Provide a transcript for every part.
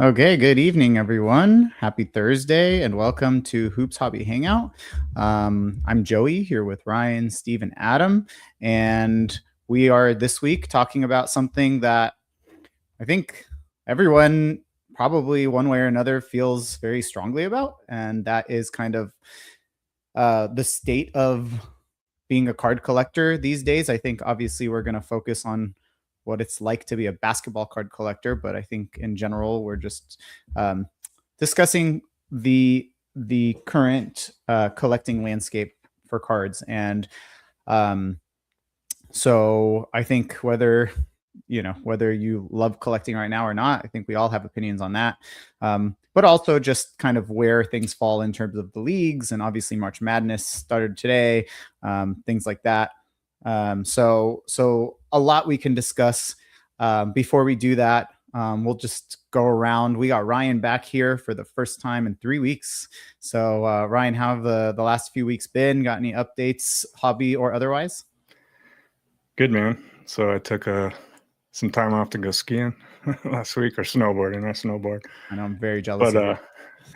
Okay, good evening, everyone. Happy Thursday, and welcome to Hoops Hobby Hangout. I'm Joey here with Ryan, Steve, and Adam, and we are this week talking about something that I think everyone, probably one way or another, feels very strongly about, and that is kind of the state of being a card collector these days. I think obviously we're going to focus on what it's like to be a basketball card collector, but I think in general we're just um, discussing the current collecting landscape for cards. And um, so I think whether you love collecting right now or not, I think we all have opinions on that. But also just kind of where things fall in terms of the leagues, and obviously March Madness started today, things like that. So a lot we can discuss. Before we do that, we'll just go around. We got Ryan back here for the first time in 3 weeks. So Ryan, how have the last few weeks been? Got any updates, hobby or otherwise? Good, man. So I took some time off to go skiing last week, or snowboarding. I snowboard. I know I'm very jealous But of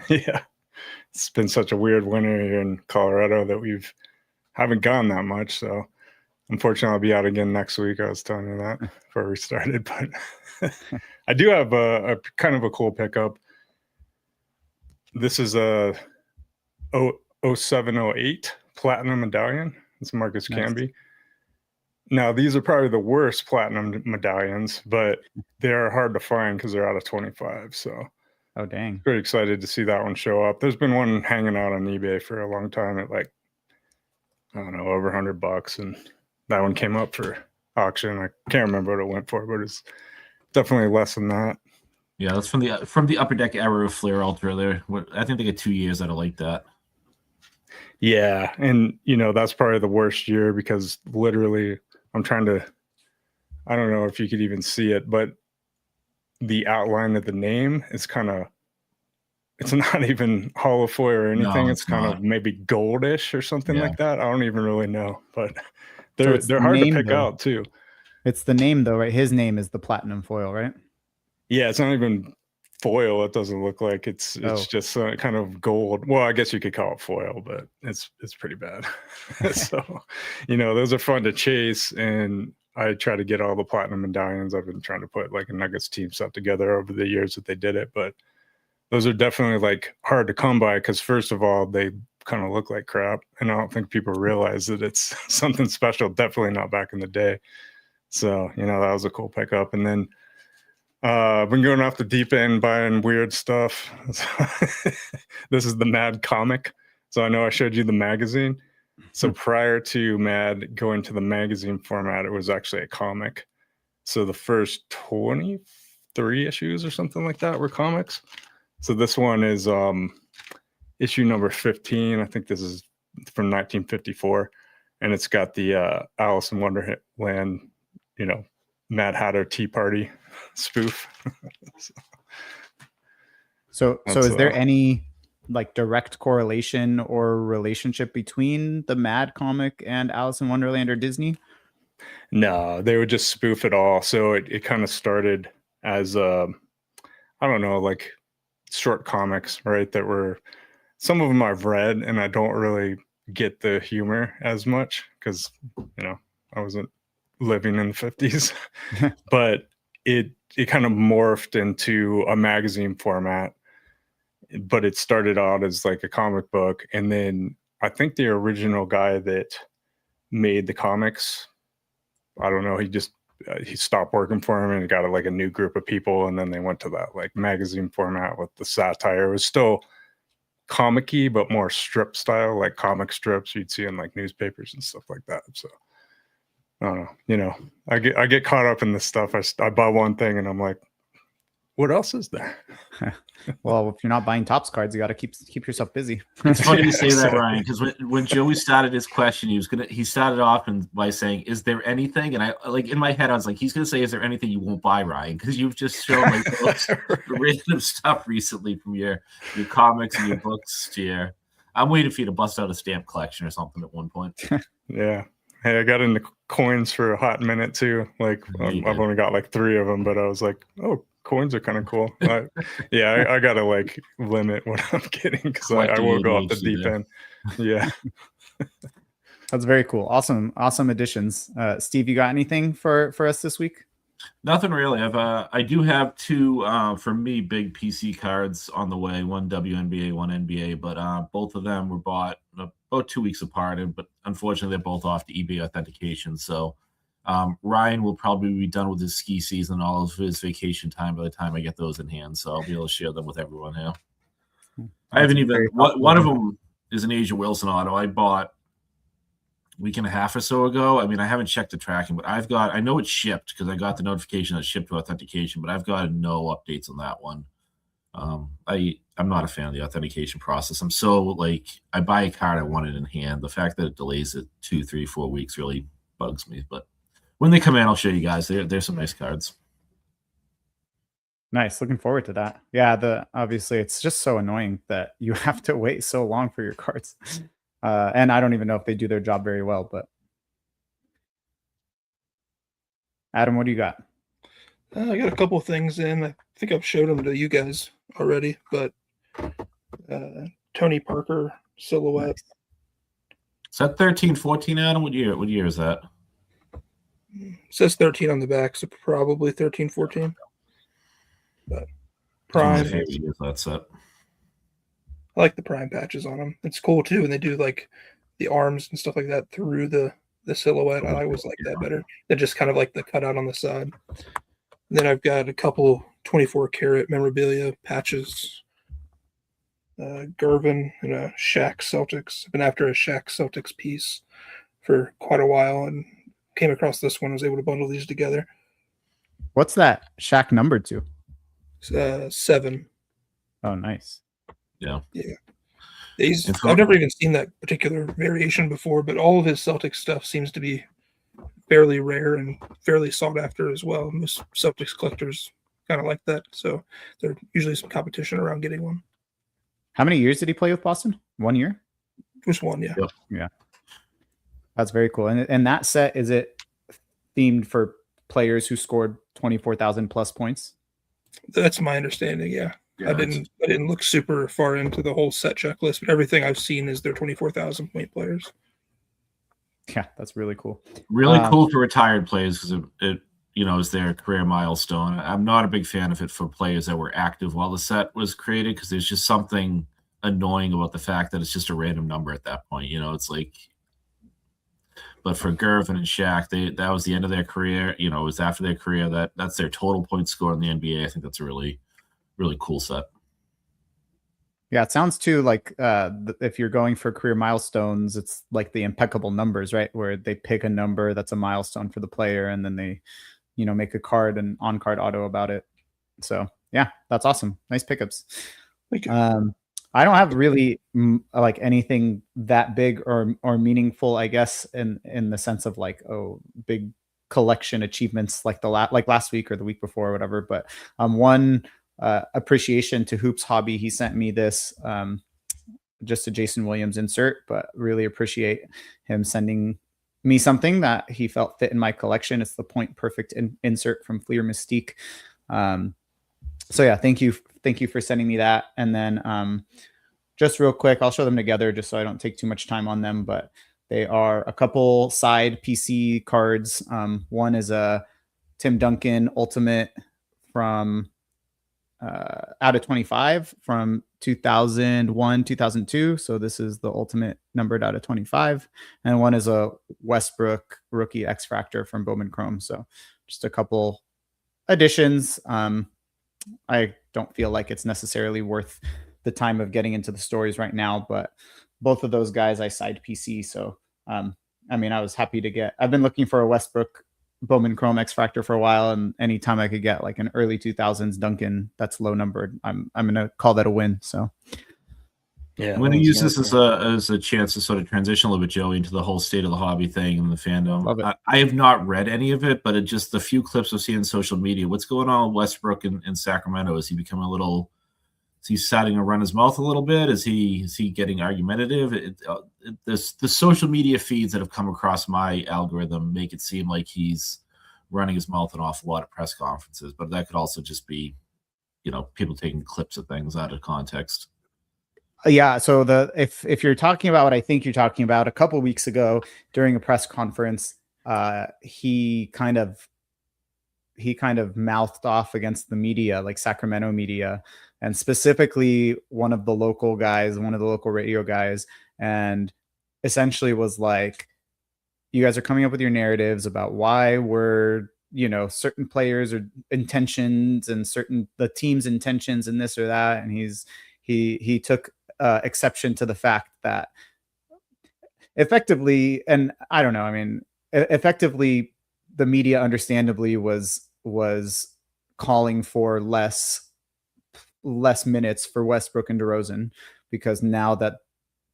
you. yeah, it's been such a weird winter here in Colorado that haven't gone that much. So unfortunately, I'll be out again next week. I was telling you that before we started, but I do have a kind of a cool pickup. This is a 0708 platinum medallion. It's Marcus Nice. Camby. Now, these are probably the worst platinum medallions, but they're hard to find because they're out of 25. So, Oh, dang. pretty excited to see that one show up. There's been one hanging out on eBay for a long time at I don't know, over $100. And that one came up for auction. I can't remember what it went for, but it's definitely less than that. Yeah, that's from the Upper Deck era of Flare Ultra there. I think they get 2 years out of like that. Yeah, and that's probably the worst year because literally I don't know if you could even see it, but the outline of the name is it's not even holofoil or anything. No, it's kind of maybe goldish or something like that. I don't even really know, but they're hard to pick out too. It's the name though, right? His name is the platinum foil, right? Yeah, it's not even foil. It doesn't look like it's just kind of gold. Well, I guess you could call it foil, but it's pretty bad. So, those are fun to chase, and I try to get all the platinum medallions. I've been trying to put a Nuggets team set together over the years that they did it, but those are definitely hard to come by because first of all, they kind of look like crap, and I don't think people realize that it's something special. Definitely not back in the day. So, that was a cool pickup. And then I've been going off the deep end buying weird stuff. This is the Mad comic. So I know I showed you the magazine. So prior to Mad going to the magazine format, it was actually a comic. So the first 23 issues or something like that were comics. So this one is issue number 15. I think this is from 1954. And it's got the Alice in Wonderland, Mad Hatter Tea Party spoof. So is there any direct correlation or relationship between the Mad comic and Alice in Wonderland or Disney? No, they would just spoof it all. So it kind of started as I don't know, short comics, right? That were, some of them I've read and I don't really get the humor as much because I wasn't living in the 50s. But it kind of morphed into a magazine format, but it started out as a comic book. And then I think the original guy that made the comics, I don't know, he stopped working for him and got a new group of people. And then they went to that magazine format with the satire. It was still comic-y, but more strip style, like comic strips you'd see in newspapers and stuff like that. So I don't know, I get caught up in this stuff. I buy one thing and I'm like, what else is there? Well, if you're not buying Topps cards, you got to keep yourself busy. It's funny you say that, Ryan, because when Joey started his question, he started off by saying, "Is there anything?" And I in my head, I was like, he's gonna say, "Is there anything you won't buy, Ryan?" Because you've just shown random stuff recently from your comics and your books to your. I'm waiting for you to bust out a stamp collection or something at one point. Yeah. Hey, I got into coins for a hot minute too. I've only got 3 of them, but I was like, oh, coins are kind of cool. I gotta like limit what I'm getting because I will go off the deep end. Yeah. That's very cool. Awesome additions. Steve, you got anything for us this week? Nothing really. I do have two for me big PC cards on the way. One WNBA, one NBA, but both of them were bought about 2 weeks apart, but unfortunately they're both off the eBay authentication. So Ryan will probably be done with his ski season, all of his vacation time by the time I get those in hand. So I'll be able to share them with everyone here. I haven't even. One of them is an Asia Wilson auto I bought week and a half or so ago. I mean, I haven't checked the tracking, but I know it's shipped because I got the notification that it's shipped to authentication, but I've got no updates on that one. I'm not a fan of the authentication process. I'm so like, I buy a card, I want it in hand. The fact that it delays it 2, 3, 4 weeks really bugs me. But when they come in, I'll show you guys. They're some nice cards. Nice. Looking forward to that. Yeah, obviously it's just so annoying that you have to wait so long for your cards. And I don't even know if they do their job very well, but Adam, what do you got? I got a couple of things in. I think I've showed them to you guys already, but Tony Parker silhouette. Is that 13, 14, Adam? What year is that? It says 13 on the back, so probably 13, 14. But prime. That set. I like the prime patches on them. It's cool too, and they do like the arms and stuff like that through the silhouette. I always like that better than just kind of like the cutout on the side. And then I've got a couple 24 karat memorabilia patches. Gervin and a Shaq Celtics. I've been after a Shaq Celtics piece for quite a while and came across this one. I was able to bundle these together. What's that Shaq numbered to? 7. Oh, nice. Yeah. I've never even seen that particular variation before, but all of his Celtics stuff seems to be fairly rare and fairly sought after as well. Most Celtics collectors kind of like that, so there's usually some competition around getting one. How many years did he play with Boston? 1 year? Just one, yeah. Yep. Yeah. That's very cool. And that set, is it themed for players who scored 24,000 plus points? That's my understanding, yeah. I didn't look super far into the whole set checklist, but everything I've seen is their 24,000 point players. Yeah, that's really cool. Really cool for retired players because it is their career milestone. I'm not a big fan of it for players that were active while the set was created because there's just something annoying about the fact that it's just a random number at that point. It's like. But for Gervin and Shaq, that was the end of their career. It was after their career. That's their total point score in the NBA. I think that's a really, really cool set. Yeah, it sounds too like if you're going for career milestones, it's like the impeccable numbers, right? Where they pick a number that's a milestone for the player, and then they, make a card and on-card auto about it. So yeah, that's awesome. Nice pickups. Thank you. I don't have really like anything that big or meaningful, I guess, in the sense of like, big collection achievements like last week or the week before or whatever. But one appreciation to Hoops Hobby. He sent me this just a Jason Williams insert, but really appreciate him sending me something that he felt fit in my collection. It's the Point Perfect insert from Fleer Mystique. So yeah, thank you for sending me that. And then just real quick, I'll show them together just so I don't take too much time on them, but they are a couple side PC cards. One is a Tim Duncan Ultimate from out of 25 from 2001, 2002. So this is the Ultimate numbered out of 25. And one is a Westbrook Rookie X Factor from Bowman Chrome. So just a couple additions. I don't feel like it's necessarily worth the time of getting into the stories right now, but both of those guys I side PC. So, I was happy to get, I've been looking for a Westbrook Bowman Chrome X Factor for a while, and anytime I could get like an early 2000s Duncan that's low numbered, I'm going to call that a win. So yeah, I'm going to use this as a chance to sort of transition a little bit, Joey, into the whole state of the hobby thing and the fandom. Love it. I have not read any of it, but just the few clips I've seen on social media. What's going on with Westbrook in Sacramento? Is he becoming is he starting to run his mouth a little bit? Is he getting argumentative? The social media feeds that have come across my algorithm make it seem like he's running his mouth an awful lot at press conferences, but that could also just be, people taking clips of things out of context. Yeah. So if you're talking about what I think you're talking about, a couple of weeks ago during a press conference, he kind of mouthed off against the media, like Sacramento media, and specifically one of the local radio guys, and essentially was like, you guys are coming up with your narratives about why we're, certain players or intentions and the team's intentions and this or that. And he took exception to the fact that effectively, and I don't know, I mean, effectively the media understandably was calling for less minutes for Westbrook and DeRozan, because now that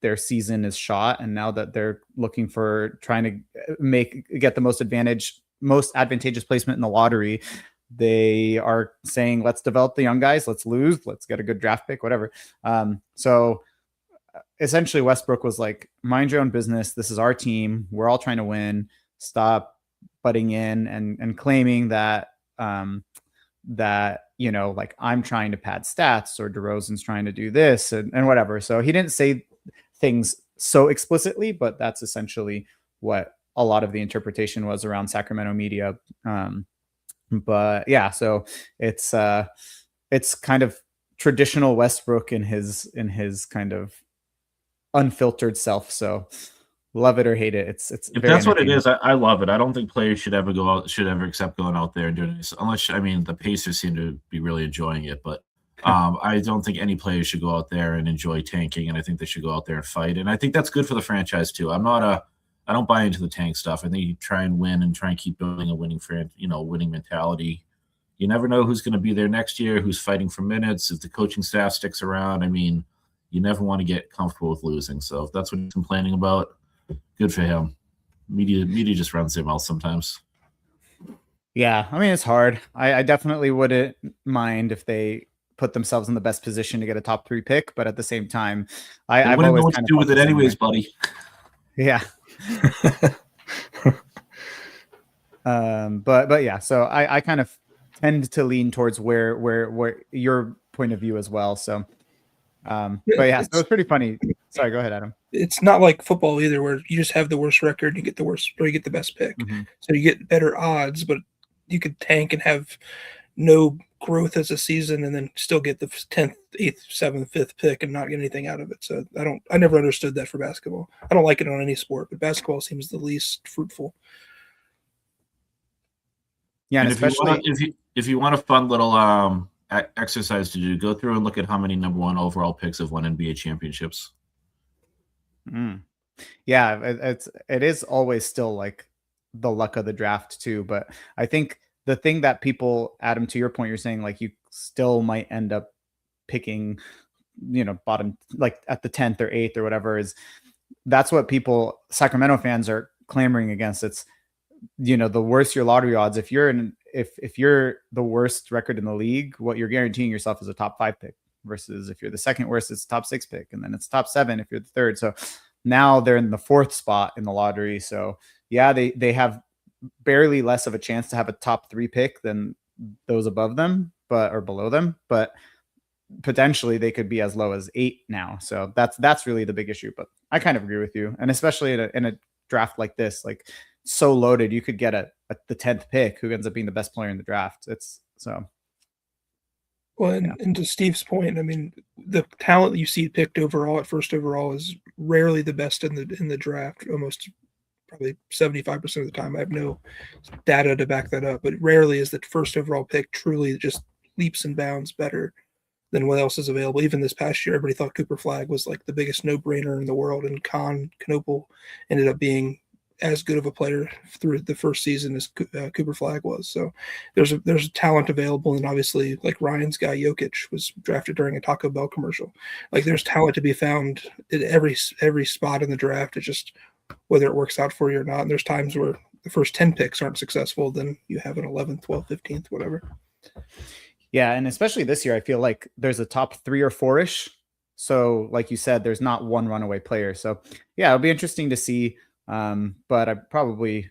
their season is shot and now that they're looking for trying to get the most advantageous placement in the lottery, they are saying, let's develop the young guys, let's get a good draft pick, whatever. So essentially Westbrook was like, mind your own business. This is our team. We're all trying to win. Stop butting in and claiming that, like I'm trying to pad stats or DeRozan's trying to do this and whatever. So he didn't say things so explicitly, but that's essentially what a lot of the interpretation was around Sacramento media. But yeah, so it's kind of traditional Westbrook in his kind of unfiltered self. So love it or hate it. It's if that's what it is, I love it. I don't think players should ever accept going out there and doing this, unless, I mean, the Pacers seem to be really enjoying it, but I don't think any players should go out there and enjoy tanking, and I think they should go out there and fight. And I think that's good for the franchise too. I don't buy into the tank stuff. I think you try and win and try and keep building a winning mentality. You never know who's going to be there next year, who's fighting for minutes, if the coaching staff sticks around. I mean, you never want to get comfortable with losing. So if that's what he's complaining about, good for him. Media just runs their mouth sometimes. Yeah, I mean, it's hard. I definitely wouldn't mind if they put themselves in the best position to get a top 3 pick, but at the same time, I've always know what to do with it anyways, buddy. Yeah. But yeah, so I kind of tend to lean towards where your point of view as well. So, but yeah, so it was pretty funny. Sorry, go ahead, Adam. It's not like football either, where you just have the worst record, you get the worst, or you get the best pick. Mm-hmm. So you get better odds, but you could tank and have no growth as a season and then still get the 10th, 8th, 7th, 5th pick and not get anything out of it. So I never understood that for basketball. I don't like it on any sport, but basketball seems the least fruitful. Yeah, and especially if you want a fun little exercise to do, go through and look at how many number 1 overall picks have won NBA championships. Yeah, it is always still like the luck of the draft too, but I think the thing that people, Adam, to your point, you're saying like you still might end up picking, bottom, like at the 10th or 8th or whatever, is that's what Sacramento fans are clamoring against. It's, the worse your lottery odds, if you're the worst record in the league, what you're guaranteeing yourself is a top 5 pick, versus if you're the second worst, it's top 6 pick, and then it's top 7 if you're the third. So now they're in the 4th spot in the lottery. So yeah, they have barely less of a chance to have a top 3 pick than those above them, or below them, but potentially they could be as low as 8 now. So that's really the big issue. But I kind of agree with you, and especially in a draft like this, like so loaded, you could get the 10th pick who ends up being the best player in the draft. It's so. Well, and to Steve's point, I mean, the talent that you see picked overall at first overall is rarely the best in the draft. Almost probably 75% of the time. I have no data to back that up, but rarely is the first overall pick truly just leaps and bounds better than what else is available. Even this past year, everybody thought Cooper Flagg was like the biggest no-brainer in the world, and Knopel ended up being as good of a player through the first season as Cooper Flagg was. So there's a talent available, and obviously, like Ryan's guy Jokic was drafted during a Taco Bell commercial. Like there's talent to be found at every spot in the draft. It's just whether it works out for you or not. And there's times where the first 10 picks aren't successful, then you have an 11th, 12th, 15th, whatever. Yeah, and especially this year, I feel like there's a top 3 or 4-ish. So like you said, there's not one runaway player. So yeah, it'll be interesting to see. But I probably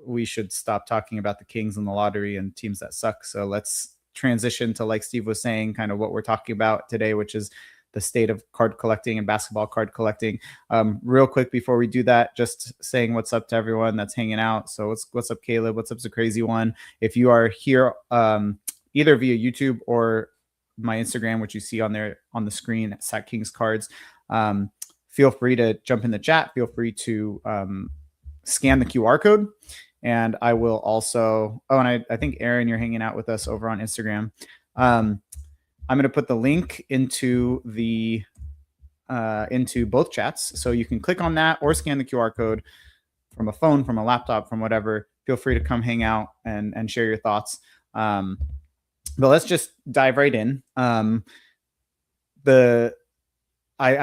we should stop talking about the Kings and the lottery and teams that suck. So let's transition to, like Steve was saying, kind of what we're talking about today, which is the state of card collecting and basketball card collecting. Real quick before we do that, just saying what's up to everyone that's hanging out. So what's up, Caleb? What's up, the crazy one? If you are here, either via YouTube or my Instagram, which you see on there on the screen at Sack Kings Cards, feel free to jump in the chat. Feel free to scan the QR code. And I will also, and I think Aaron, you're hanging out with us over on Instagram. I'm going to put the link into both chats. So you can click on that or scan the QR code from a phone, from a laptop, from whatever. Feel free to come hang out and share your thoughts. But let's just dive right in. I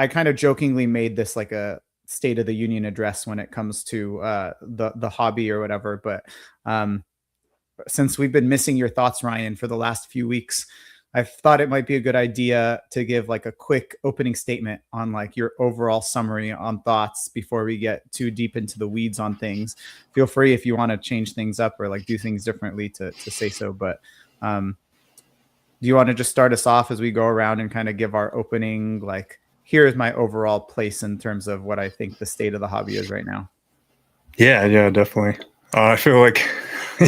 kind of jokingly made this like a State of the Union address when it comes to the hobby or whatever. But since we've been missing your thoughts, Ryan, for the last few weeks, I thought it might be a good idea to give like a quick opening statement on like your overall summary on thoughts before we get too deep into the weeds on things. Feel free if you want to change things up or like do things differently to say so. But do you want to just start us off as we go around and kind of give our opening, like, here's my overall place in terms of what I think the state of the hobby is right now? Yeah, definitely. I feel like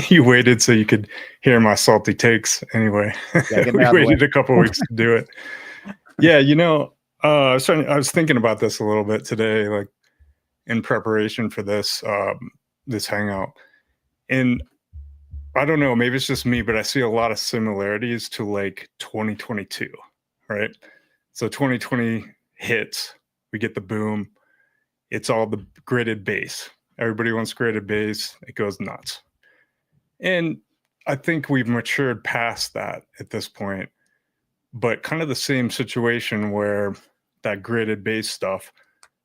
you waited so you could hear my salty takes anyway. Yeah, we waited a couple weeks to do it. Yeah, I was thinking about this a little bit today, like in preparation for this this hangout. And I don't know, maybe it's just me, but I see a lot of similarities to like 2022, right? So 2020 hits, we get the boom. It's all the gridded base. Everybody wants gridded base. It goes nuts. And I think we've matured past that at this point, but kind of the same situation where that gridded base stuff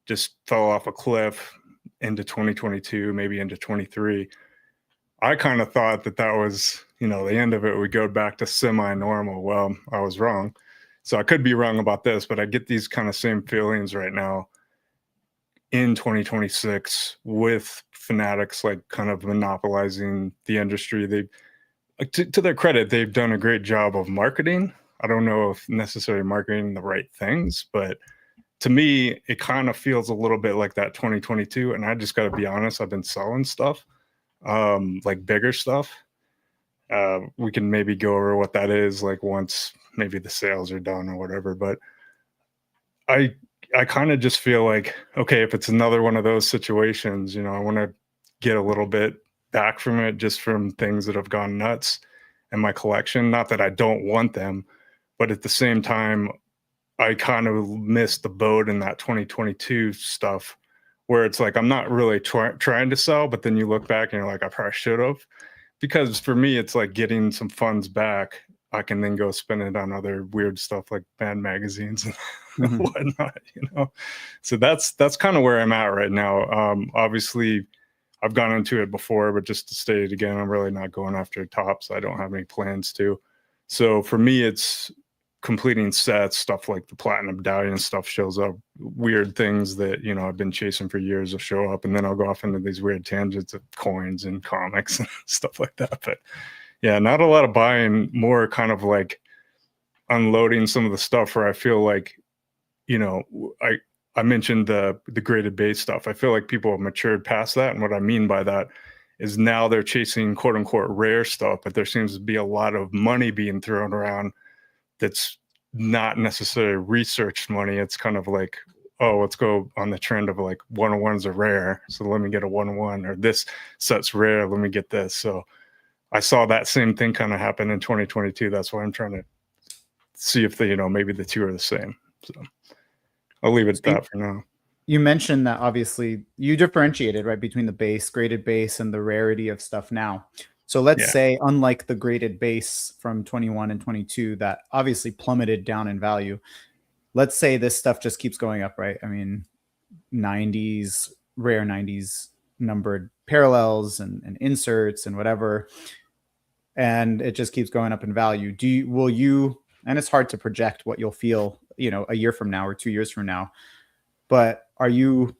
just fell off a cliff into 2022, maybe into 23. I kind of thought that was, the end of it. We go back to semi-normal. Well, I was wrong. So I could be wrong about this, but I get these kind of same feelings right now in 2026 with Fanatics, like kind of monopolizing the industry. They, to their credit, they've done a great job of marketing. I don't know if necessarily marketing the right things, but to me, it kind of feels a little bit like that 2022. And I just got to be honest, I've been selling stuff, like bigger stuff. We can maybe go over what that is, like once maybe the sales are done or whatever. But I kind of just feel like, okay, if it's another one of those situations, I want to get a little bit back from it, just from things that have gone nuts in my collection. Not that I don't want them, but at the same time, I kind of missed the boat in that 2022 stuff where it's like, I'm not really trying to sell, but then you look back and you're like, I probably should have. Because for me, it's like getting some funds back. I can then go spend it on other weird stuff like band magazines and whatnot, So that's kind of where I'm at right now. Obviously, I've gone into it before, but just to state it again, I'm really not going after tops. I don't have any plans to. So for me, it's completing sets, stuff like the platinum medallion stuff shows up, weird things that, I've been chasing for years will show up. And then I'll go off into these weird tangents of coins and comics and stuff like that. But yeah, not a lot of buying, more kind of like unloading some of the stuff where I feel like, I mentioned the graded base stuff. I feel like people have matured past that. And what I mean by that is now they're chasing quote unquote rare stuff, but there seems to be a lot of money being thrown around that's not necessarily researched money. It's kind of like, oh, let's go on the trend of like 101s are rare, so let me get a 101, or this set's rare, let me get this. So I saw that same thing kind of happen in 2022. That's why I'm trying to see if maybe the two are the same. So I'll leave it at that for now. You mentioned that obviously you differentiated, right, between the base, graded base, and the rarity of stuff now. So let's say, unlike the graded base from 21 and 22 that obviously plummeted down in value, let's say this stuff just keeps going up, right? I mean, 90s, rare 90s numbered parallels and inserts and whatever, and it just keeps going up in value. Will you, and it's hard to project what you'll feel, a year from now or 2 years from now, but are you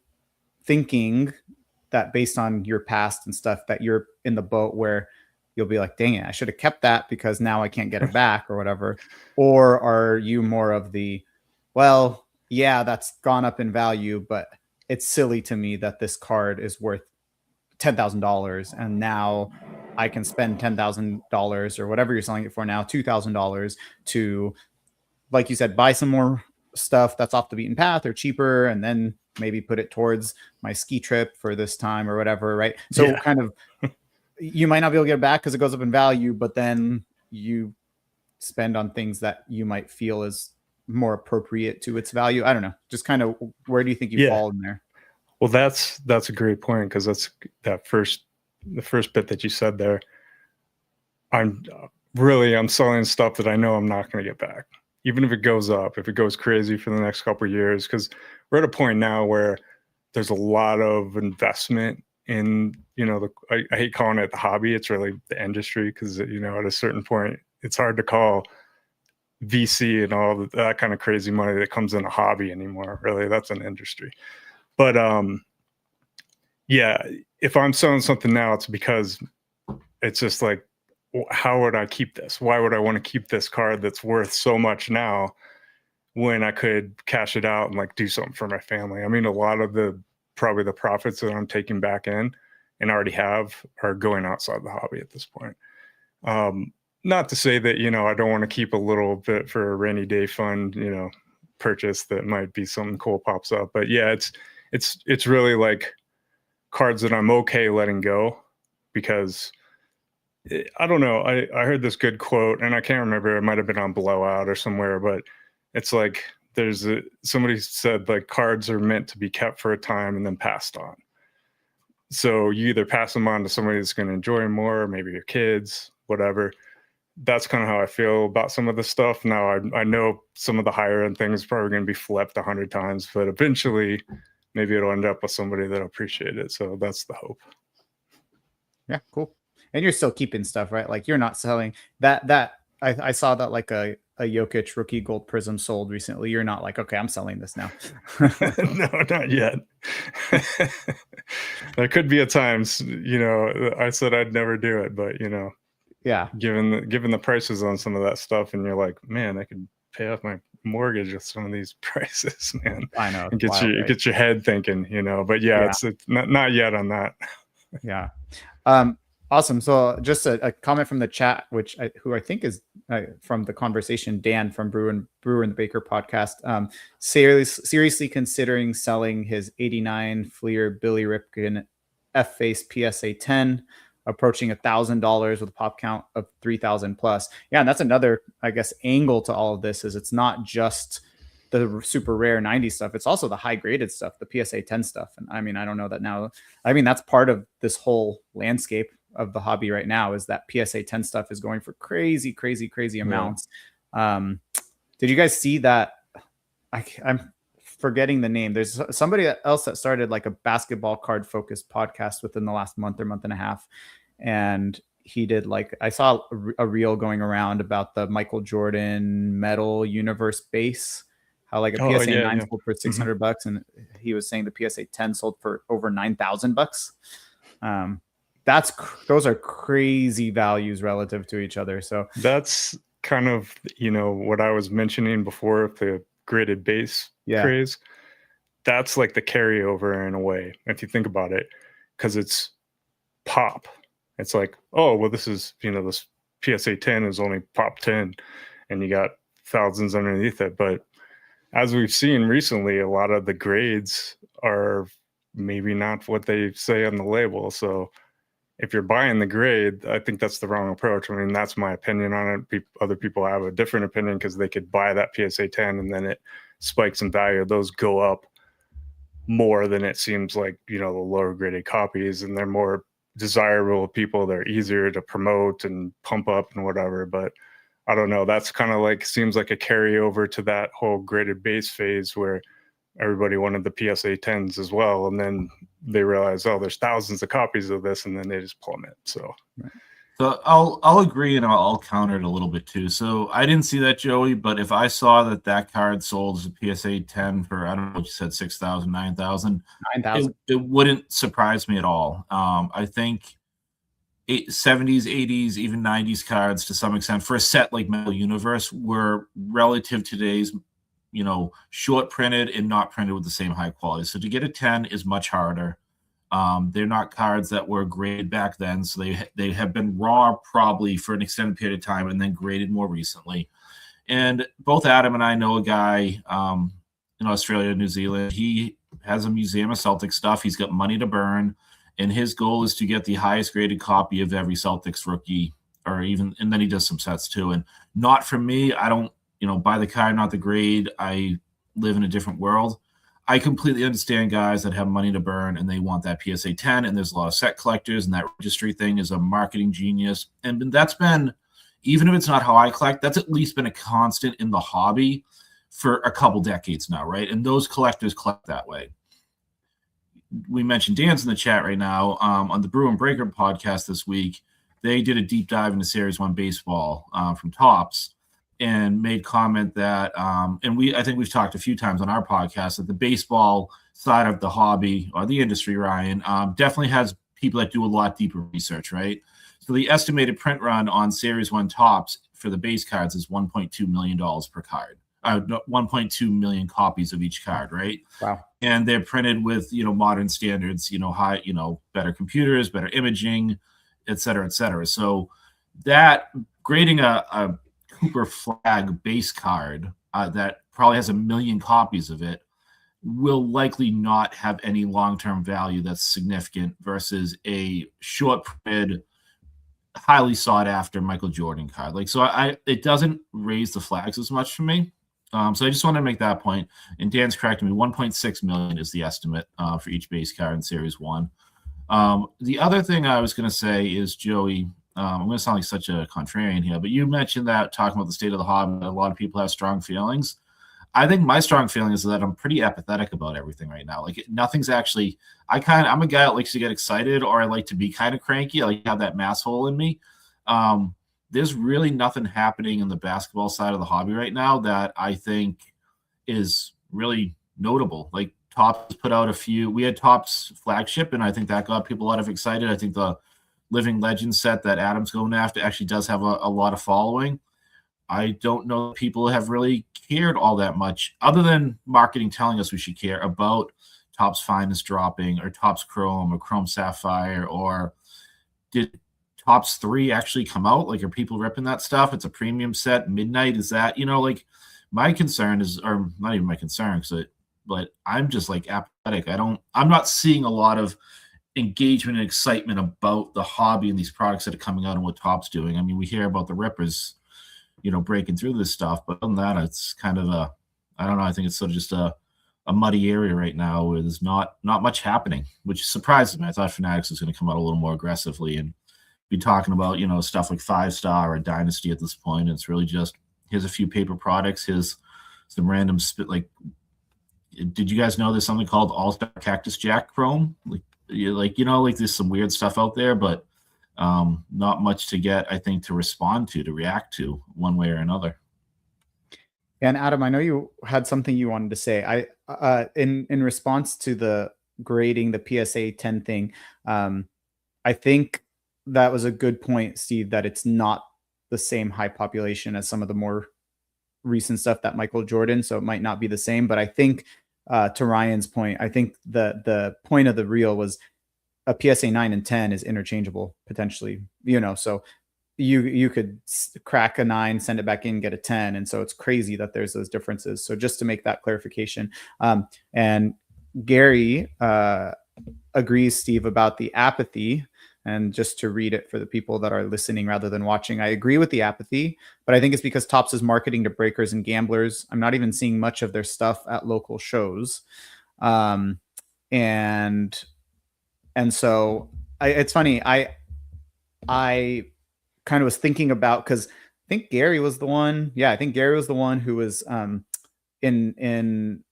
thinking that based on your past and stuff that you're in the boat where you'll be like, dang it, I should have kept that because now I can't get it back or whatever? Or are you more of the, well, yeah, that's gone up in value, but it's silly to me that this card is worth $10,000 and now I can spend $10,000 or whatever you're selling it for now, $2,000 to, like you said, buy some more stuff that's off the beaten path or cheaper, and then maybe put it towards my ski trip for this time or whatever, right? So kind of, you might not be able to get it back because it goes up in value, but then you spend on things that you might feel is more appropriate to its value. I don't know. Just kind of, where do you think you fall in there? Well, that's a great point, because that's the first bit that you said there. I'm selling stuff that I know I'm not going to get back, even if it goes up, if it goes crazy for the next couple of years, because we're at a point now where there's a lot of investment in, I hate calling it the hobby. It's really the industry, because, at a certain point, it's hard to call VC and all that kind of crazy money that comes in a hobby anymore. Really, that's an industry. But if I'm selling something now, it's because it's just like, how would I keep this? Why would I want to keep this card that's worth so much now when I could cash it out and like do something for my family? I mean, a lot of probably the profits that I'm taking back in and already have are going outside the hobby at this point. Not to say that, I don't want to keep a little bit for a rainy day fund, purchase that might be something cool pops up. But yeah, it's really like cards that I'm okay letting go, because I don't know. I heard this good quote, and I can't remember. It might have been on Blowout or somewhere, but it's like somebody said like cards are meant to be kept for a time and then passed on. So you either pass them on to somebody that's going to enjoy them more, maybe your kids, whatever. That's kind of how I feel about some of the stuff. Now I know some of the higher end things are probably going to be flipped 100 times, but eventually maybe it'll end up with somebody that'll appreciate it. So that's the hope. Yeah, cool. And you're still keeping stuff, right? Like you're not selling that. I saw that like a Jokic rookie gold prism sold recently. You're not like, okay, I'm selling this now. No, not yet. There could be at times, I said I'd never do it, but yeah, given the prices on some of that stuff, and you're like, man, I could pay off my mortgage with some of these prices, man. I know. And get your head thinking, but it's not yet on that. Yeah. Awesome. So just a comment from the chat, who I think is from the conversation, Dan from Brewer and the Baker podcast, seriously considering selling his 89 Fleer Billy Ripken F-Face PSA 10, approaching $1,000 with a pop count of 3,000 plus. Yeah, and that's another, I guess, angle to all of this is it's not just the super rare 90 stuff. It's also the high graded stuff, the PSA 10 stuff. And I mean, I don't know that now. I mean, that's part of this whole landscape of the hobby right now is that PSA 10 stuff is going for crazy amounts. Did you guys see that? I'm forgetting the name. There's somebody else that started like a basketball card focused podcast within the last month or month and a half. And he did like, I saw a reel going around about the Michael Jordan metal universe base, how like a PSA 9 sold for $600 and he was saying the PSA 10 sold for over $9,000. Those are crazy values relative to each other. So that's kind of, what I was mentioning before of the graded base craze. That's like the carryover in a way, if you think about it, because it's pop. It's like, oh, well, this is, this PSA 10 is only pop 10 and you got thousands underneath it. But as we've seen recently, a lot of the grades are maybe not what they say on the label. So if you're buying the grade, I think that's the wrong approach. I mean, that's my opinion on it. Other people have a different opinion because they could buy that PSA 10 and then it spikes in value. Those go up more than it seems like, the lower graded copies, and they're more desirable people. They're easier to promote and pump up and whatever. But I don't know. That's kind of like, seems like a carryover to that whole graded base phase where everybody wanted the PSA 10s as well. And then they realized, oh, there's thousands of copies of this, and then they just plummet. So So I'll agree, and I'll counter it a little bit too. So I didn't see that, Joey, but if I saw that card sold as a PSA 10 for, I don't know what you said, 6,000, 9,000, 9,000. it wouldn't surprise me at all. I think 70s, 80s, even 90s cards to some extent for a set like Metal Universe were relative to today's, short printed and not printed with the same high quality. So to get a 10 is much harder. They're not cards that were graded back then, so they have been raw probably for an extended period of time and then graded more recently. And both Adam and I know a guy in Australia, New Zealand. He has a museum of Celtic stuff. He's got money to burn, and his goal is to get the highest graded copy of every Celtics rookie, and then he does some sets too. And not for me. I don't, buy the card, not the grade. I live in a different world. I completely understand guys that have money to burn and they want that PSA 10, and there's a lot of set collectors, and that registry thing is a marketing genius. And that's been, even if it's not how I collect, that's at least been a constant in the hobby for a couple decades now, right? And those collectors collect that way. We mentioned Dan's in the chat right now. On the Brew and Breaker podcast this week, they did a deep dive into Series 1 baseball from Topps, and made comment that, and I think we've talked a few times on our podcast, that the baseball side of the hobby or the industry, Ryan, definitely has people that do a lot deeper research, right? So the estimated print run on Series 1 Topps for the base cards is $1.2 million per card. 1.2 million copies of each card, right? Wow. And they're printed with, modern standards, high, better computers, better imaging, et cetera, et cetera. So that grading a Cooper flag base card that probably has 1 million copies of it will likely not have any long-term value that's significant versus a short printed, highly sought after Michael Jordan card. It doesn't raise the flags as much for me. So I just want to make that point. And Dan's correcting me. 1.6 million is the estimate for each base card in Series 1. The other thing I was going to say is, Joey, I'm going to sound like such a contrarian here, but you mentioned that talking about the state of the hobby, a lot of people have strong feelings. I think my strong feeling is that I'm pretty apathetic about everything right now. Like, nothing's actually, I'm a guy that likes to get excited, or I like to be kind of cranky. I like to have that mass hole in me. There's really nothing happening in the basketball side of the hobby right now that I think is really notable. Like, Topps put out we had Topps flagship, and I think that got people a lot of excited. I think the Living Legend set that Adam's going after actually does have a lot of following. I don't know if people have really cared all that much, other than marketing telling us we should care about Topps Finest dropping, or Topps Chrome, or Chrome Sapphire, or did Topps 3 actually come out? Like, are people ripping that stuff? It's a premium set. Midnight, is that, my concern is, or not even my concern, but I'm just like apathetic. I'm not seeing a lot of engagement and excitement about the hobby and these products that are coming out and what Topps doing. I mean, we hear about the rippers, breaking through this stuff, but other than that, it's kind of I don't know. I think it's sort of just a muddy area right now where there's not much happening, which surprises me. I thought Fanatics was going to come out a little more aggressively and be talking about, stuff like 5-star or Dynasty at this point. It's really just, here's a few paper products, here's some random did you guys know there's something called All-Star Cactus Jack Chrome? Like there's some weird stuff out there, but not much to get, I think, to respond to react to one way or another. And Adam, I know you had something you wanted to say. In response to the grading the PSA 10 thing, I think that was a good point, Steve, that it's not the same high population as some of the more recent stuff that Michael Jordan, so it might not be the same. But I think to Ryan's point, I think the point of the reel was a PSA 9 and 10 is interchangeable potentially, so you could crack a 9, send it back in, get a 10. And so it's crazy that there's those differences. So just to make that clarification. And Gary agrees, Steve, about the apathy. And just to read it for the people that are listening rather than watching, I agree with the apathy, but I think it's because Topps is marketing to breakers and gamblers. I'm not even seeing much of their stuff at local shows. And so it's funny. I kind of was thinking about, because I think Gary was the one. Yeah, I think Gary was the one who was in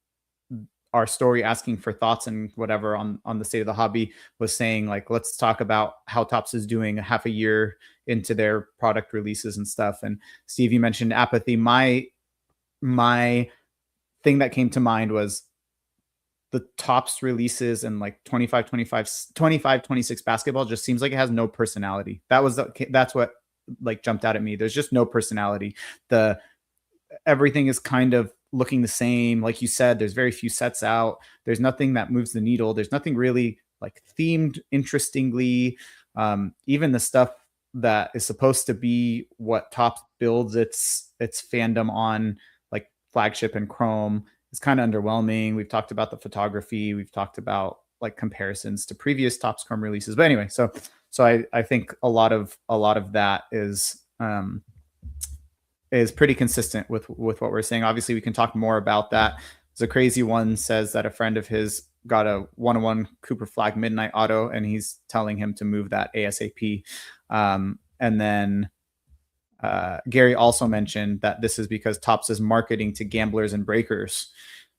our story asking for thoughts and whatever on the state of the hobby was saying, like, let's talk about how Topps is doing a half a year into their product releases and stuff. And Steve, you mentioned apathy. My thing that came to mind was the Topps releases and like 25 26 basketball just seems like it has no personality. That's what like jumped out at me. There's just no personality. Everything is kind of looking the same. Like you said, there's very few sets out. There's nothing that moves the needle. There's nothing really like themed interestingly. Even the stuff that is supposed to be what Topps builds its fandom on, like Flagship and Chrome, is kind of underwhelming. We've talked about the photography. We've talked about like comparisons to previous Topps Chrome releases. But anyway, so I think a lot of that is pretty consistent with what we're saying. Obviously, we can talk more about that. The crazy one says that a friend of his got a 101 Cooper Flag Midnight Auto, and he's telling him to move that ASAP. And then Gary also mentioned that this is because Topps is marketing to gamblers and breakers.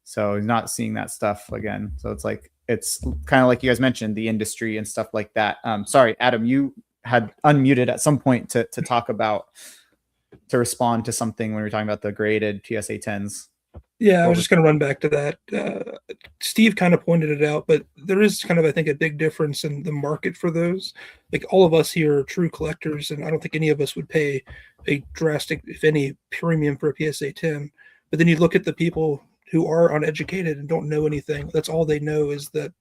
So he's not seeing that stuff again. So it's like, it's kind of like you guys mentioned, the industry and stuff like that. Sorry, Adam, you had unmuted at some point to talk about, to respond to something when we were talking about the graded PSA 10s. Yeah, I was just going to run back to that. Steve kind of pointed it out, but there is kind of, I think, a big difference in the market for those. Like, all of us here are true collectors, and I don't think any of us would pay a drastic, if any, premium for a PSA 10. But then you look at the people who are uneducated and don't know anything. That's all they know is that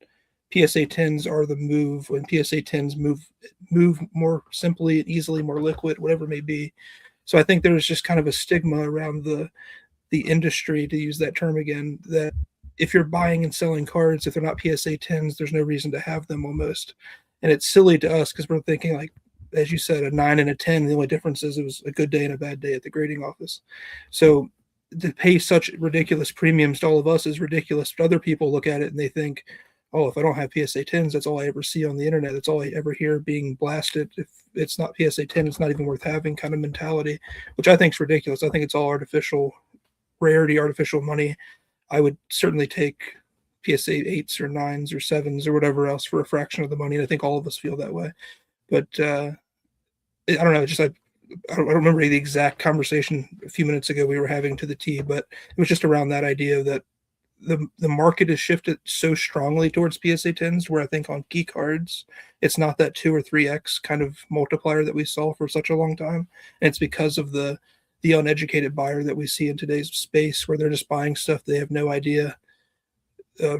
PSA 10s are the move, when PSA 10s move more simply and easily, more liquid, whatever it may be. So I think there's just kind of a stigma around the industry, to use that term again, that if you're buying and selling cards, if they're not PSA 10s, there's no reason to have them almost. And it's silly to us because we're thinking, like, as you said, a 9 and a 10, the only difference is it was a good day and a bad day at the grading office. So to pay such ridiculous premiums to all of us is ridiculous. But other people look at it and they think, oh, if I don't have PSA 10s, that's all I ever see on the internet. That's all I ever hear being blasted. If it's not PSA 10, it's not even worth having kind of mentality, which I think is ridiculous. I think it's all artificial rarity, artificial money. I would certainly take PSA 8s or 9s or 7s or whatever else for a fraction of the money. And I think all of us feel that way. But I don't know, I don't remember the exact conversation a few minutes ago we were having to the T, but it was just around that idea that the market has shifted so strongly towards PSA 10s, where I think on key cards, it's not that 2 or 3x kind of multiplier that we saw for such a long time. And it's because of the uneducated buyer that we see in today's space, where they're just buying stuff they have no idea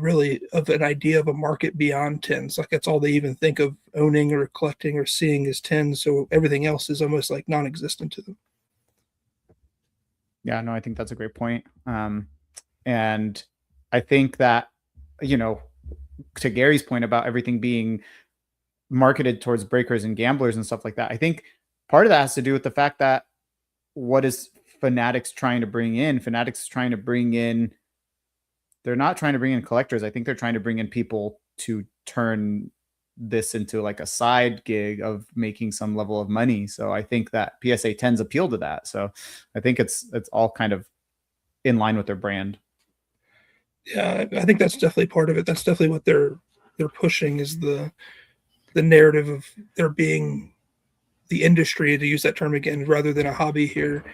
really of an idea of a market beyond 10s. Like, that's all they even think of owning or collecting or seeing is 10s. So everything else is almost like non-existent to them. Yeah, no, I think that's a great point. And I think that, to Gary's point about everything being marketed towards breakers and gamblers and stuff like that, I think part of that has to do with the fact that what is Fanatics trying to bring in? Fanatics is trying to bring in, they're not trying to bring in collectors. I think they're trying to bring in people to turn this into like a side gig of making some level of money. So I think that PSA 10s appeal to that. So I think it's all kind of in line with their brand. Yeah, I think that's definitely part of it. That's definitely what they're pushing, is the narrative of there being the industry, to use that term again, rather than a hobby here.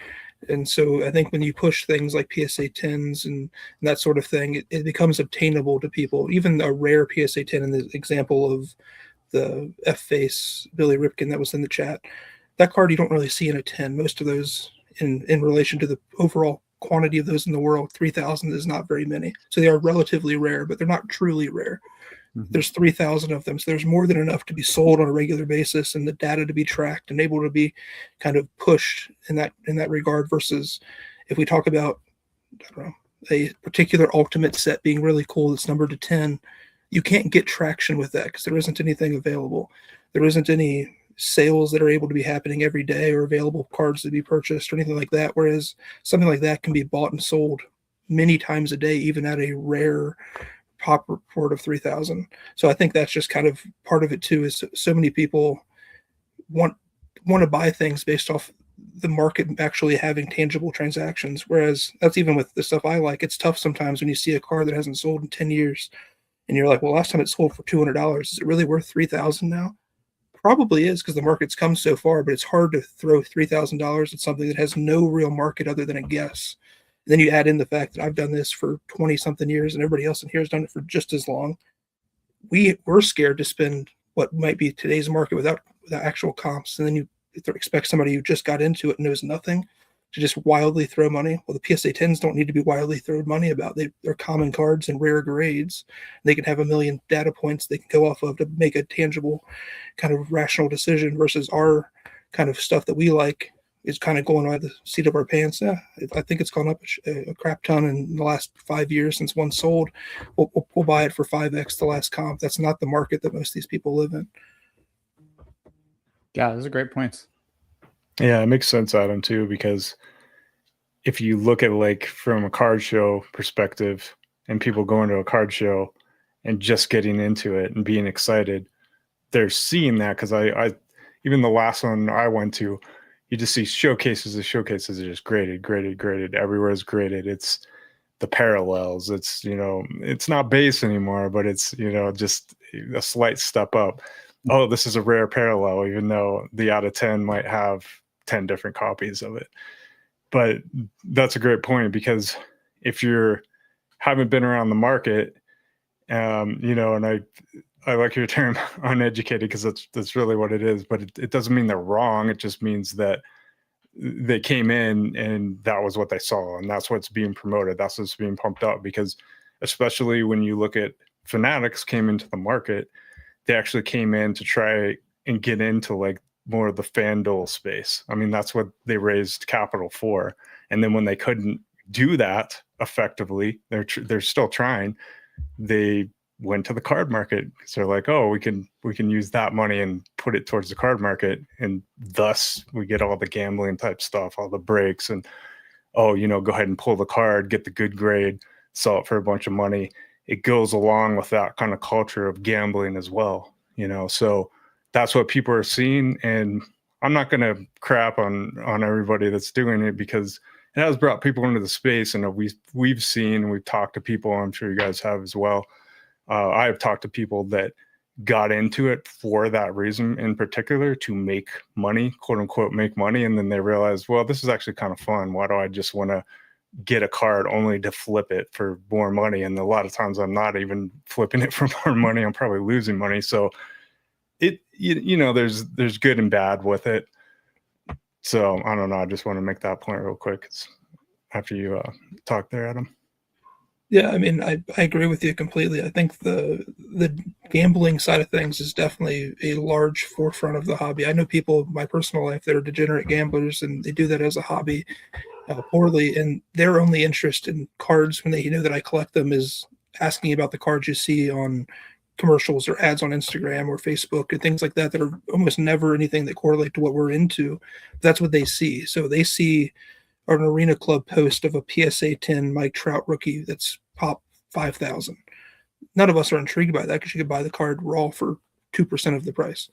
And so I think when you push things like PSA 10s and that sort of thing, it becomes obtainable to people. Even a rare PSA 10, in the example of the F-Face Billy Ripken that was in the chat, that card you don't really see in a 10. Most of those, in relation to the overall quantity of those in the world, 3,000 is not very many. So they are relatively rare, but they're not truly rare. Mm-hmm. There's 3,000 of them. So there's more than enough to be sold on a regular basis, and the data to be tracked and able to be kind of pushed in that regard, versus if we talk about, I don't know, a particular ultimate set being really cool that's numbered to 10, you can't get traction with that because there isn't anything available. There isn't any sales that are able to be happening every day or available cards to be purchased or anything like that. Whereas something like that can be bought and sold many times a day, even at a rare pop report of 3,000. So I think that's just kind of part of it too, is so many people want to buy things based off the market actually having tangible transactions. Whereas that's even with the stuff I like. It's tough sometimes when you see a car that hasn't sold in 10 years and you're like, well, last time it sold for $200. Is it really worth $3,000 now? Probably is, because the market's come so far, but it's hard to throw $3,000 at something that has no real market other than a guess. And then you add in the fact that I've done this for 20 something years and everybody else in here has done it for just as long. We're scared to spend what might be today's market without actual comps. And then you expect somebody who just got into it and knows nothing to just wildly throw money. Well, the PSA 10s don't need to be wildly thrown money about. They're common cards and rare grades. They can have a million data points they can go off of to make a tangible kind of rational decision, versus our kind of stuff that we like is kind of going by the seat of our pants. Yeah, I think it's gone up a crap ton in the last 5 years since one sold. We'll buy it for 5x the last comp. That's not the market that most of these people live in. Yeah, those are great points. Yeah, it makes sense, Adam, too, because if you look at like from a card show perspective and people going to a card show and just getting into it and being excited, they're seeing that, because I even the last one I went to, you just see showcases. The showcases are just graded. Everywhere is graded. It's the parallels. It's, it's not base anymore, but it's, just a slight step up. Oh, this is a rare parallel, even though the out of 10 might have 10 different copies of it. But that's a great point, because if you haven't been around the market, and I like your term uneducated, because that's really what it is, but it doesn't mean they're wrong. It just means that they came in and that was what they saw, and that's what's being promoted. That's what's being pumped up, because especially when you look at Fanatics came into the market, they actually came in to try and get into like more of the FanDuel space. I mean, that's what they raised capital for. And then when they couldn't do that effectively, they're still trying. They went to the card market, because they're like, oh, we can use that money and put it towards the card market, and thus we get all the gambling type stuff, all the breaks, and go ahead and pull the card, get the good grade, sell it for a bunch of money. It goes along with that kind of culture of gambling as well, so that's what people are seeing. And I'm not going to crap on everybody that's doing it, because it has brought people into the space. And we've seen, and we've talked to people, I'm sure you guys have as well. I've talked to people that got into it for that reason in particular, to make money, quote unquote, make money. And then they realized, well, this is actually kind of fun. Why do I just want to get a card only to flip it for more money? And a lot of times I'm not even flipping it for more money. I'm probably losing money. So there's good and bad with it. So I don't know. I just want to make that point real quick after you talk there, Adam. Yeah, I mean, I agree with you completely. I think the gambling side of things is definitely a large forefront of the hobby. I know people in my personal life that are degenerate gamblers, and they do that as a hobby poorly. And their only interest in cards, when they know that I collect them, is asking about the cards you see on commercials or ads on Instagram or Facebook and things like that are almost never anything that correlate to what we're into. That's what they see. So they see an Arena Club post of a PSA 10 Mike Trout rookie that's pop 5,000. None of us are intrigued by that, because you could buy the card raw for 2% of the price.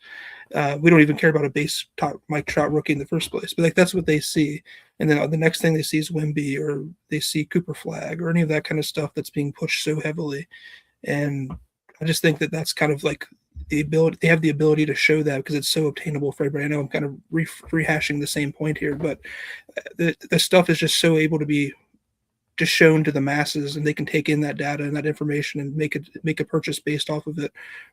We don't even care about a base top Mike Trout rookie in the first place, but like that's what they see. And then the next thing they see is Wemby, or they see Cooper Flag, or any of that kind of stuff that's being pushed so heavily. And I just think that that's kind of like the ability, they have the ability to show that because it's so obtainable for everybody. I know I'm kind of rehashing the same point here, but the stuff is just so able to be just shown to the masses, and they can take in that data and that information and make a purchase based off of it,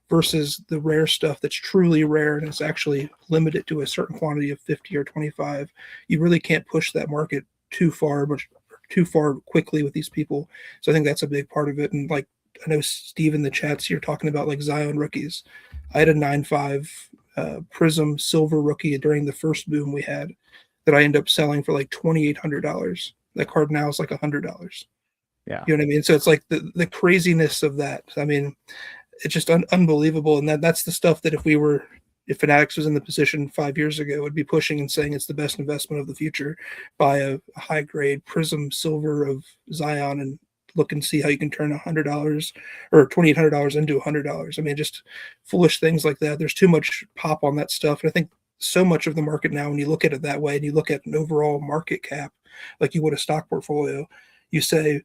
versus the rare stuff that's truly rare and it's actually limited to a certain quantity of 50 or 25. You really can't push that market too far quickly with these people. So I think that's a big part of it. And like, I know Steve in the chats here talking about like Zion rookies. I had a 9.5 Prism silver rookie during the first boom we had that I ended up selling for like $2,800. That card now is like $100. Yeah. You know what I mean? So it's like the craziness of that. I mean, it's just unbelievable. And that's the stuff that if Fanatics was in the position 5 years ago, would be pushing and saying it's the best investment of the future. Buy a high grade Prism silver of Zion and look and see how you can turn $100 or $2,800 into $100. I mean, just foolish things like that. There's too much pop on that stuff. And I think so much of the market now, when you look at it that way, and you look at an overall market cap, like you would a stock portfolio, you say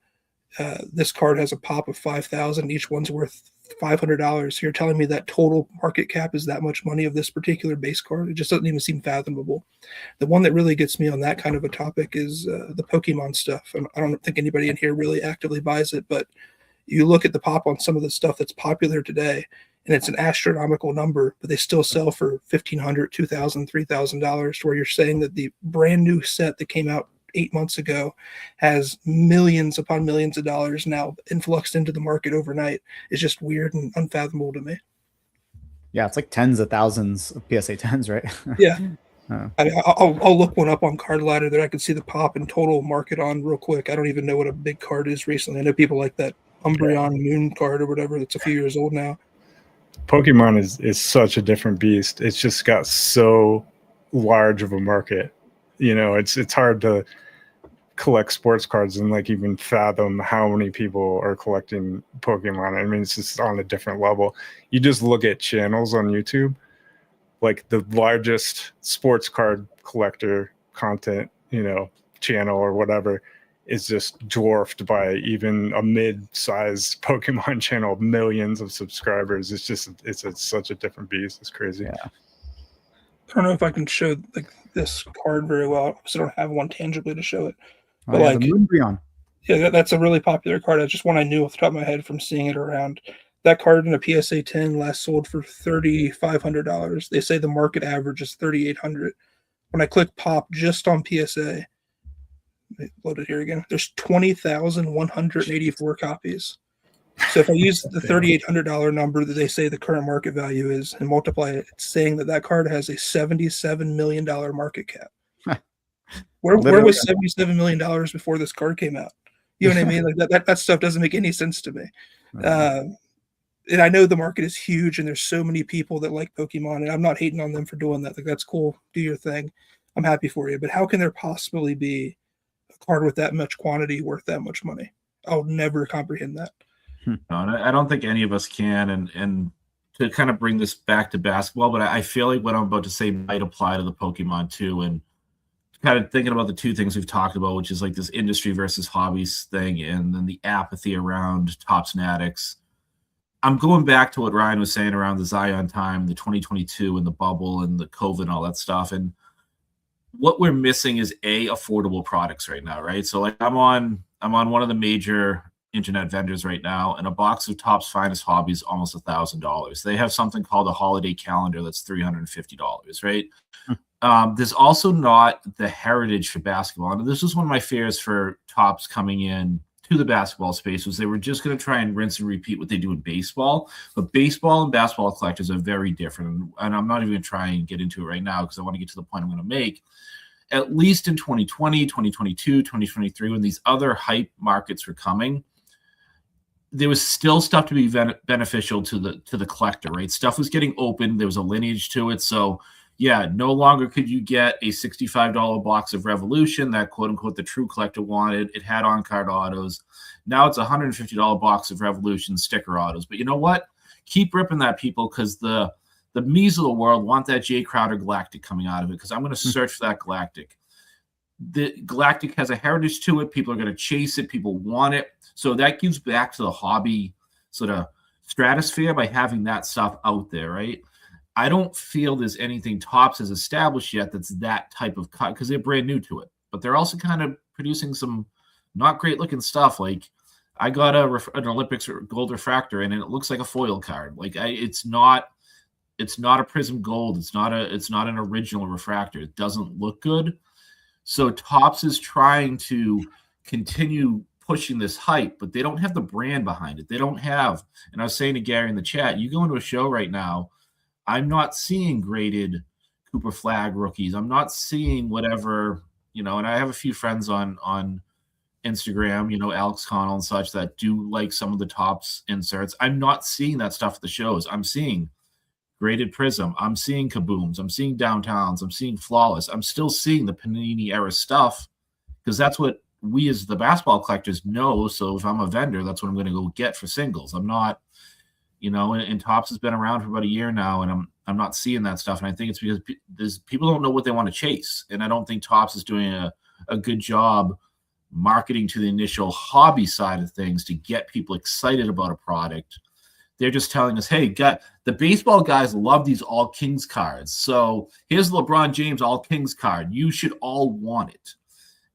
this card has a pop of 5,000, each one's worth $500. So you're telling me that total market cap is that much money of this particular base card? It just doesn't even seem fathomable. The one that really gets me on that kind of a topic is the Pokemon stuff. And I don't think anybody in here really actively buys it, but you look at the pop on some of the stuff that's popular today, and it's an astronomical number, but they still sell for $1,500, $2,000, $3,000, to where you're saying that the brand new set that came out 8 months ago has millions upon millions of dollars now influxed into the market overnight. Is just weird and unfathomable to me. Yeah, it's like tens of thousands of PSA 10s, right? Yeah. I mean, I'll look one up on Card Ladder that I can see the pop and total market on real quick. I don't even know what a big card is recently. I know people like that Umbreon Moon card or whatever that's a few years old now. Pokemon is such a different beast. It's just got so large of a market. It's hard to collect sports cards and like even fathom how many people are collecting Pokemon. I mean, it's just on a different level. You just look at channels on YouTube, like the largest sports card collector content, channel or whatever, is just dwarfed by even a mid-sized Pokemon channel of millions of subscribers. It's such a different beast. It's crazy. Yeah. I don't know if I can show like this card very well, so I don't have one tangibly to show it. But the Moonbreon. Yeah, that's a really popular card. That's just one I knew off the top of my head from seeing it around. That card in a PSA 10 last sold for $3,500. They say the market average is $3,800. When I click pop just on PSA, load it here again. There's 20,184 copies. So if I use the $3,800 number that they say the current market value is and multiply it, it's saying that card has a $77 million market cap. Where was $77 million before this card came out? You know what I mean? Like that stuff doesn't make any sense to me. And I know the market is huge, and there's so many people that like Pokemon, and I'm not hating on them for doing that. Like, that's cool. Do your thing. I'm happy for you. But how can there possibly be a card with that much quantity worth that much money? I'll never comprehend that. No, I don't think any of us can. And to kind of bring this back to basketball, but I feel like what I'm about to say might apply to the Pokemon too. And kind of thinking about the two things we've talked about, which is like this industry versus hobbies thing, and then the apathy around Topps and addicts. I'm going back to what Ryan was saying around the Zion time, the 2022 and the bubble and the COVID and all that stuff. And what we're missing is affordable products right now, right? So like I'm on one of the major internet vendors right now, and a box of Topps Finest Hobbies almost $1,000. They have something called a holiday calendar that's $350, right? There's also not the heritage for basketball. And this was one of my fears for Topps coming in to the basketball space, was they were just going to try and rinse and repeat what they do in baseball. But baseball and basketball collectors are very different. And I'm not even going to try and get into it right now because I want to get to the point I'm going to make. At least in 2020, 2022, 2023, when these other hype markets were coming, there was still stuff to be beneficial to the collector, right? Stuff was getting open. There was a lineage to it. So yeah, no longer could you get a $65 box of Revolution that quote unquote the true collector wanted. It had on-card autos. Now it's a $150 box of Revolution sticker autos. But you know what? Keep ripping that, people, because the me's of the world want that Jay Crowder Galactic coming out of it, because I'm going to search for that Galactic. The Galactic has a heritage to it. People are going to chase it. People want it. So that gives back to the hobby sort of stratosphere by having that stuff out there, right? I don't feel there's anything Topps has established yet that's that type of cut, because they're brand new to it. But they're also kind of producing some not great looking stuff. Like I got an Olympics gold refractor, and it looks like a foil card. Like it's not a Prism Gold. It's not an original refractor. It doesn't look good. So Topps is trying to continue pushing this hype, but they don't have the brand behind it. They don't have, and I was saying to Gary in the chat, you go into a show right now, I'm not seeing graded Cooper Flag rookies. I'm not seeing whatever, and I have a few friends on Instagram, Alex Connell and such, that do like some of the Topps inserts. I'm not seeing that stuff at the shows. I'm seeing graded Prism. I'm seeing Kabooms. I'm seeing Downtowns. I'm seeing Flawless. I'm still seeing the Panini era stuff, because that's what we as the basketball collectors know. So if I'm a vendor, that's what I'm going to go get for singles. I'm not, and Topps has been around for about a year now, and I'm not seeing that stuff. And I think it's because people don't know what they want to chase. And I don't think Topps is doing a good job marketing to the initial hobby side of things to get people excited about a product. They're just telling us, hey, the baseball guys love these All Kings cards. So here's the LeBron James All Kings card. You should all want it.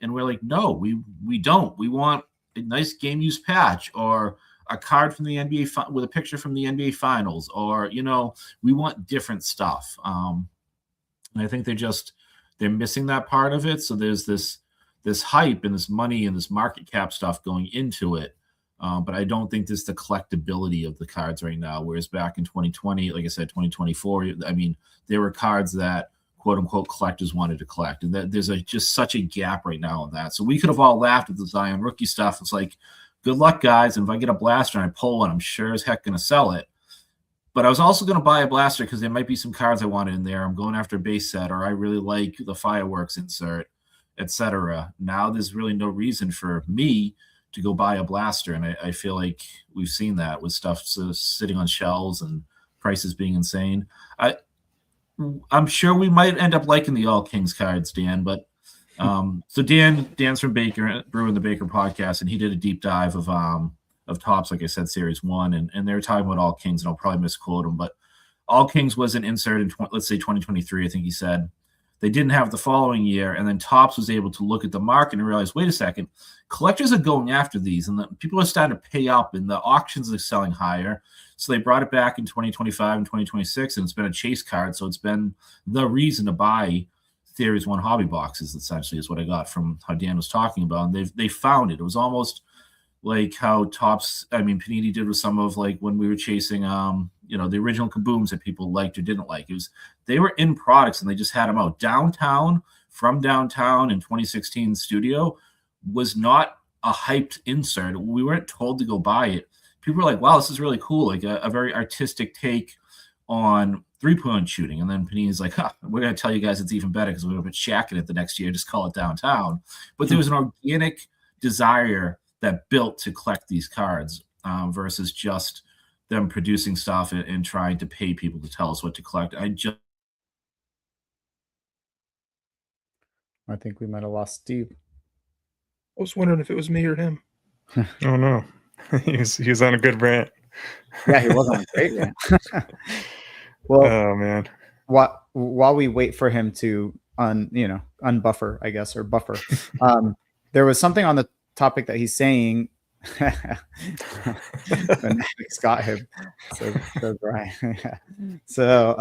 And we're like, no, we don't. We want a nice game use patch or a card from the NBA with a picture from the NBA Finals, or we want different stuff. And I think they're missing that part of it. So there's this hype and this money and this market cap stuff going into it. But I don't think there's the collectability of the cards right now. Whereas back in 2020, like I said, 2024, I mean, there were cards that quote unquote collectors wanted to collect. And that there's just such a gap right now in that. So we could have all laughed at the Zion rookie stuff. It's like, good luck, guys. And if I get a blaster and I pull one, I'm sure as heck going to sell it. But I was also going to buy a blaster because there might be some cards I wanted in there. I'm going after a base set, or I really like the fireworks insert, etc. Now there's really no reason for me to go buy a blaster. And I feel like we've seen that with stuff sitting on shelves and prices being insane. I'm sure we might end up liking the All Kings cards, Dan, but so Dan's from Brewing the Baker podcast, and he did a deep dive of Topps, like I said, Series 1, and they were talking about All Kings, and I'll probably misquote him, but All Kings was an insert in, let's say, 2023, I think he said. They didn't have the following year, and then Topps was able to look at the market and realize, wait a second, collectors are going after these, and people are starting to pay up, and the auctions are selling higher. So they brought it back in 2025 and 2026, and it's been a chase card. So it's been the reason to buy Series 1 hobby boxes, essentially, is what I got from how Dan was talking about. And they found it. It was almost like how Panini did with some of, like, when we were chasing, the original kabooms that people liked or didn't like. They were in products and they just had them out. From downtown in 2016 studio was not a hyped insert. We weren't told to go buy it. People were like, wow, this is really cool. Like a very artistic take on 3-point shooting. And then Panini's like, we're going to tell you guys it's even better because we're going to put Shaq in it the next year. Just call it downtown. But there was an organic desire that built to collect these cards versus just them producing stuff and trying to pay people to tell us what to collect. I think we might have lost Steve. I was wondering if it was me or him. Oh no, he was on a good rant. Yeah, he was on a great rant. Well, oh man. While we wait for him to unbuffer, I guess, or buffer, there was something on the topic that he's saying. Fanatics got him. So Brian. So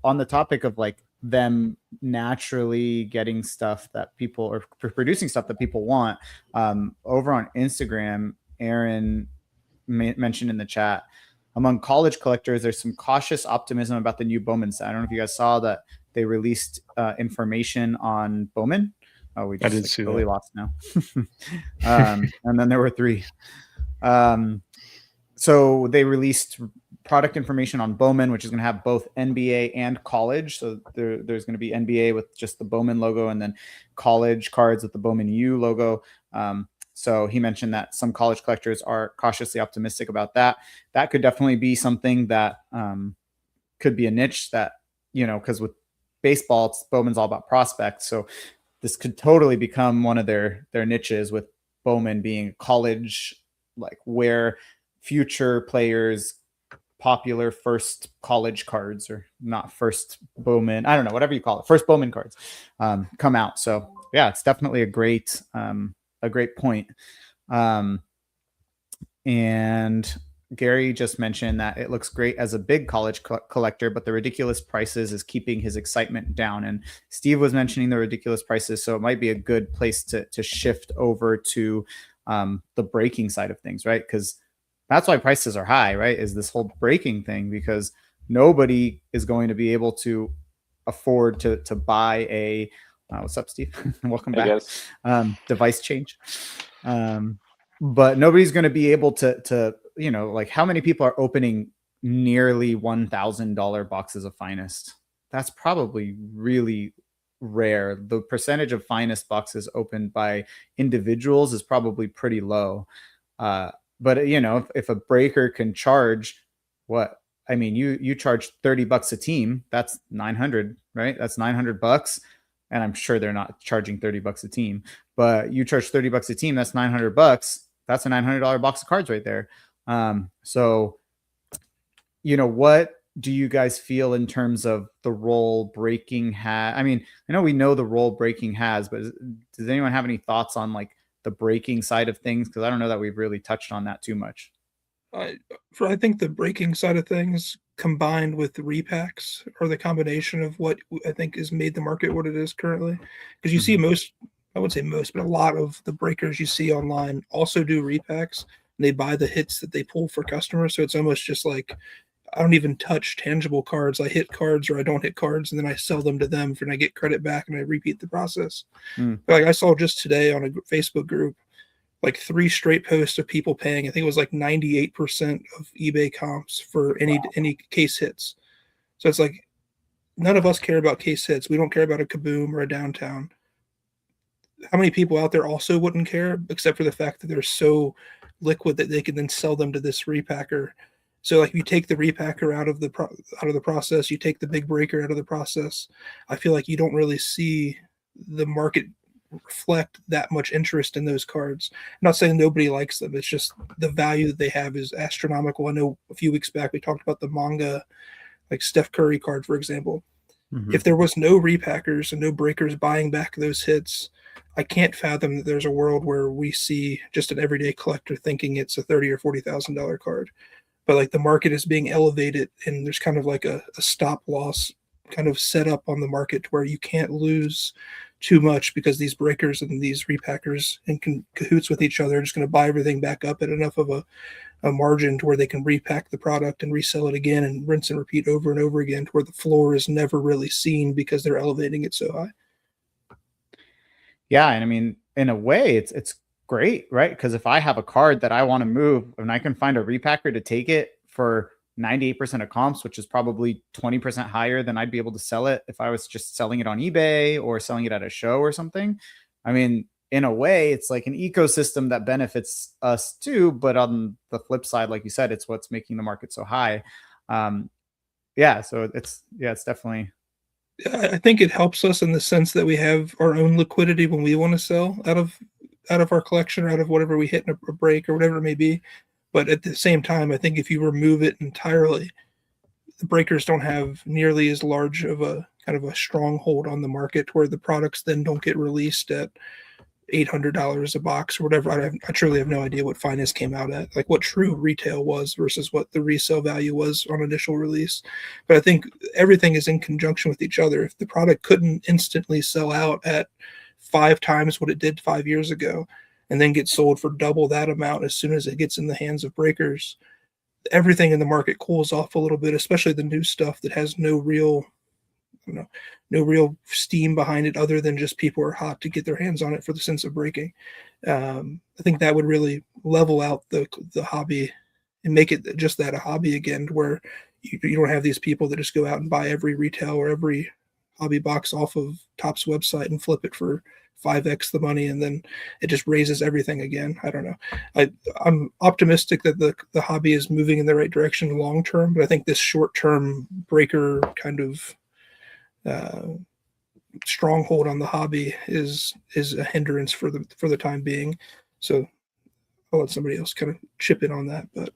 on the topic of like them naturally getting stuff that people, or producing stuff that people want, over on Instagram, Aaron mentioned in the chat, among college collectors, there's some cautious optimism about the new Bowman set. I don't know if you guys saw that they released information on Bowman. Oh, we just totally lost now. And then there were 3. So they released product information on Bowman, which is going to have both NBA and college. So there's going to be NBA with just the Bowman logo, and then college cards with the Bowman U logo. So he mentioned that some college collectors are cautiously optimistic about that. That could definitely be something that could be a niche that, because with baseball, Bowman's all about prospects. So this could totally become one of their niches, with Bowman being college, like where future players' popular first college cards, or not first Bowman, I don't know, whatever you call it, first Bowman cards come out. So yeah, it's definitely a great point. And Gary just mentioned that it looks great as a big college collector, but the ridiculous prices is keeping his excitement down. And Steve was mentioning the ridiculous prices, so it might be a good place to shift over to the breaking side of things, right? Because that's why prices are high, right? Is this whole breaking thing, because nobody is going to be able to afford to buy a what's up, Steve? Welcome back. Device change. But nobody's going to be able to like, how many people are opening nearly $1,000 boxes of Finest? That's probably really rare. The percentage of Finest boxes opened by individuals is probably pretty low. but you know, if a breaker can charge what, I mean, you charge $30 a team, that's 900, right? That's $900. And I'm sure they're not charging $30 a team, but you charge $30 a team, that's $900. That's a $900 box of cards right there. So, you know, what do you guys feel in terms of the role breaking has? I mean, I know we know the role breaking has, but does anyone have any thoughts on like the breaking side of things? Because I don't know that we've really touched on that too much. I think the breaking side of things combined with the repacks are the combination of what I think has made the market what it is currently. Because you see most, I would say most, but a lot of the breakers you see online also do repacks. And they buy the hits that they pull for customers. So it's almost just like I don't even touch tangible cards. I hit cards or I don't hit cards, and then I sell them to them and I get credit back and I repeat the process. Like I saw just today on a Facebook group, like 3 straight posts of people paying. I think it was like 98% of eBay comps for any case hits. So it's like none of us care about case hits. We don't care about a Kaboom or a Downtown. How many people out there also wouldn't care, except for the fact that they're so liquid that they can then sell them to this repacker. So like you take the repacker out of the process, you take the big breaker out of the process. I feel like you don't really see the market reflect that much interest in those cards. I'm not saying nobody likes them. It's just the value that they have is astronomical. I know a few weeks back we talked about the manga, like Steph Curry card, for example. If there was no repackers and no breakers buying back those hits, I can't fathom that there's a world where we see just an everyday collector thinking it's a $30,000 or $40,000 card. But like the market is being elevated, and there's kind of like a stop loss kind of set up on the market where you can't lose too much because these breakers and these repackers in cahoots with each other are just going to buy everything back up at enough of a margin to where they can repack the product and resell it again and rinse and repeat over and over again, to where the floor is never really seen because they're elevating it so high. Yeah, and I mean, in a way, it's great, right? Because if I have a card that I want to move and I can find a repacker to take it for 98% of comps, which is probably 20% higher than I'd be able to sell it if I was just selling it on eBay or selling it at a show or something. I mean, in a way, it's like an ecosystem that benefits us too. But on the flip side, like you said, it's what's making the market so high. Yeah, so it's definitely. I think it helps us in the sense that we have our own liquidity when we want to sell out of our collection or out of whatever we hit in a break or whatever it may be. But at the same time, I think if you remove it entirely, the breakers don't have nearly as large of a kind of a stronghold on the market, where the products then don't get released at $800 a box or whatever. I truly have no idea what finance came out at, like what true retail was versus what the resale value was on initial release. But I think everything is in conjunction with each other. If the product couldn't instantly sell out at 5 times what it did 5 years ago and then get sold for double that amount as soon as it gets in the hands of breakers, everything in the market cools off a little bit, especially the new stuff that has no real steam behind it other than just people are hot to get their hands on it for the sense of breaking. I think that would really level out the hobby and make it just that, a hobby again, where you don't have these people that just go out and buy every retail or every hobby box off of Topps website and flip it for 5x the money, and then it just raises everything again. I don't know. I'm optimistic that the hobby is moving in the right direction long term, but I think this short term breaker kind of stronghold on the hobby is a hindrance for the time being. So I'll let somebody else kind of chip in on that. But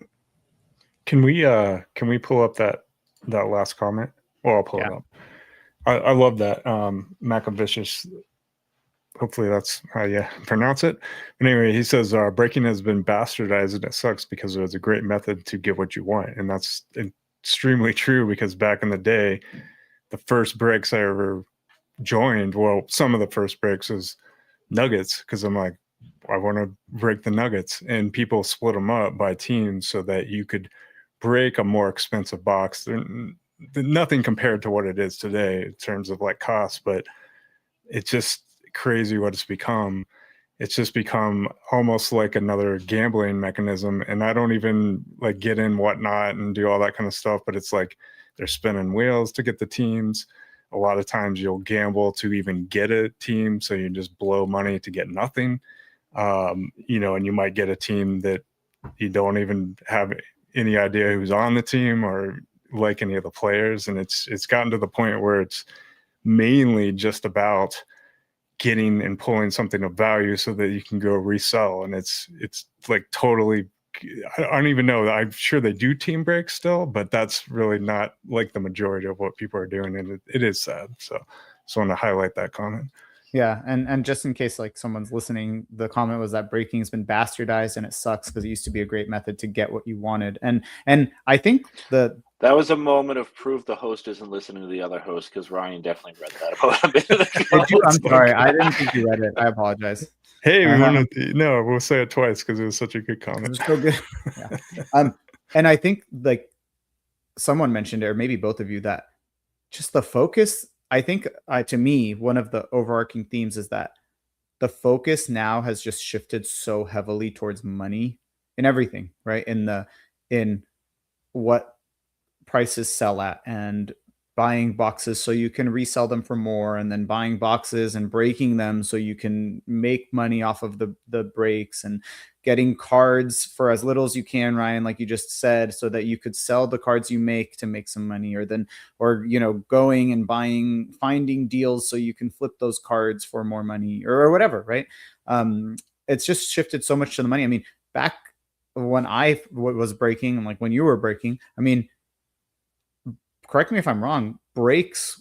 can we pull up that last comment? Well, I'll pull it up. I love that. Macavicious, hopefully that's how you pronounce it. But anyway, he says breaking has been bastardized, and it sucks because it was a great method to get what you want. And that's extremely true, because back in the day, the first breaks I ever joined, well, some of the first breaks was nuggets, because I'm like, I want to break the nuggets, and people split them up by teams so that you could break a more expensive box. They're nothing compared to what it is today in terms of like cost, but it's just crazy what it's become. It's just become almost like another gambling mechanism, and I don't even like get in whatnot and do all that kind of stuff, but it's like they're spinning wheels to get the teams. A lot of times you'll gamble to even get a team, so you just blow money to get nothing. And you might get a team that you don't even have any idea who's on the team or like any of the players. And it's gotten to the point where it's mainly just about getting and pulling something of value so that you can go resell. And it's like totally, I don't even know. I'm sure they do team breaks still, but that's really not like the majority of what people are doing. And it is sad. So just want to highlight that comment. Yeah, and just in case like someone's listening, the comment was that breaking has been bastardized and it sucks because it used to be a great method to get what you wanted. And I think that was a moment of proof the host isn't listening to the other host, because Ryan definitely read that about a minute ago. I'm sorry, I didn't think you read it. I apologize. Hey, no, we'll say it twice because it was such a good comment. It's so good. Yeah. And I think like someone mentioned it, or maybe both of you, that just the focus. I think to me, one of the overarching themes is that the focus now has just shifted so heavily towards money in everything, right? In what prices sell at, and buying boxes so you can resell them for more, and then buying boxes and breaking them so you can make money off of the breaks, and getting cards for as little as you can, Ryan, like you just said, so that you could sell the cards you make to make some money, or going and finding deals so you can flip those cards for more money, or whatever, right? It's just shifted so much to the money. I mean, back when I was breaking, and like when you were breaking, I mean, correct me if I'm wrong, breaks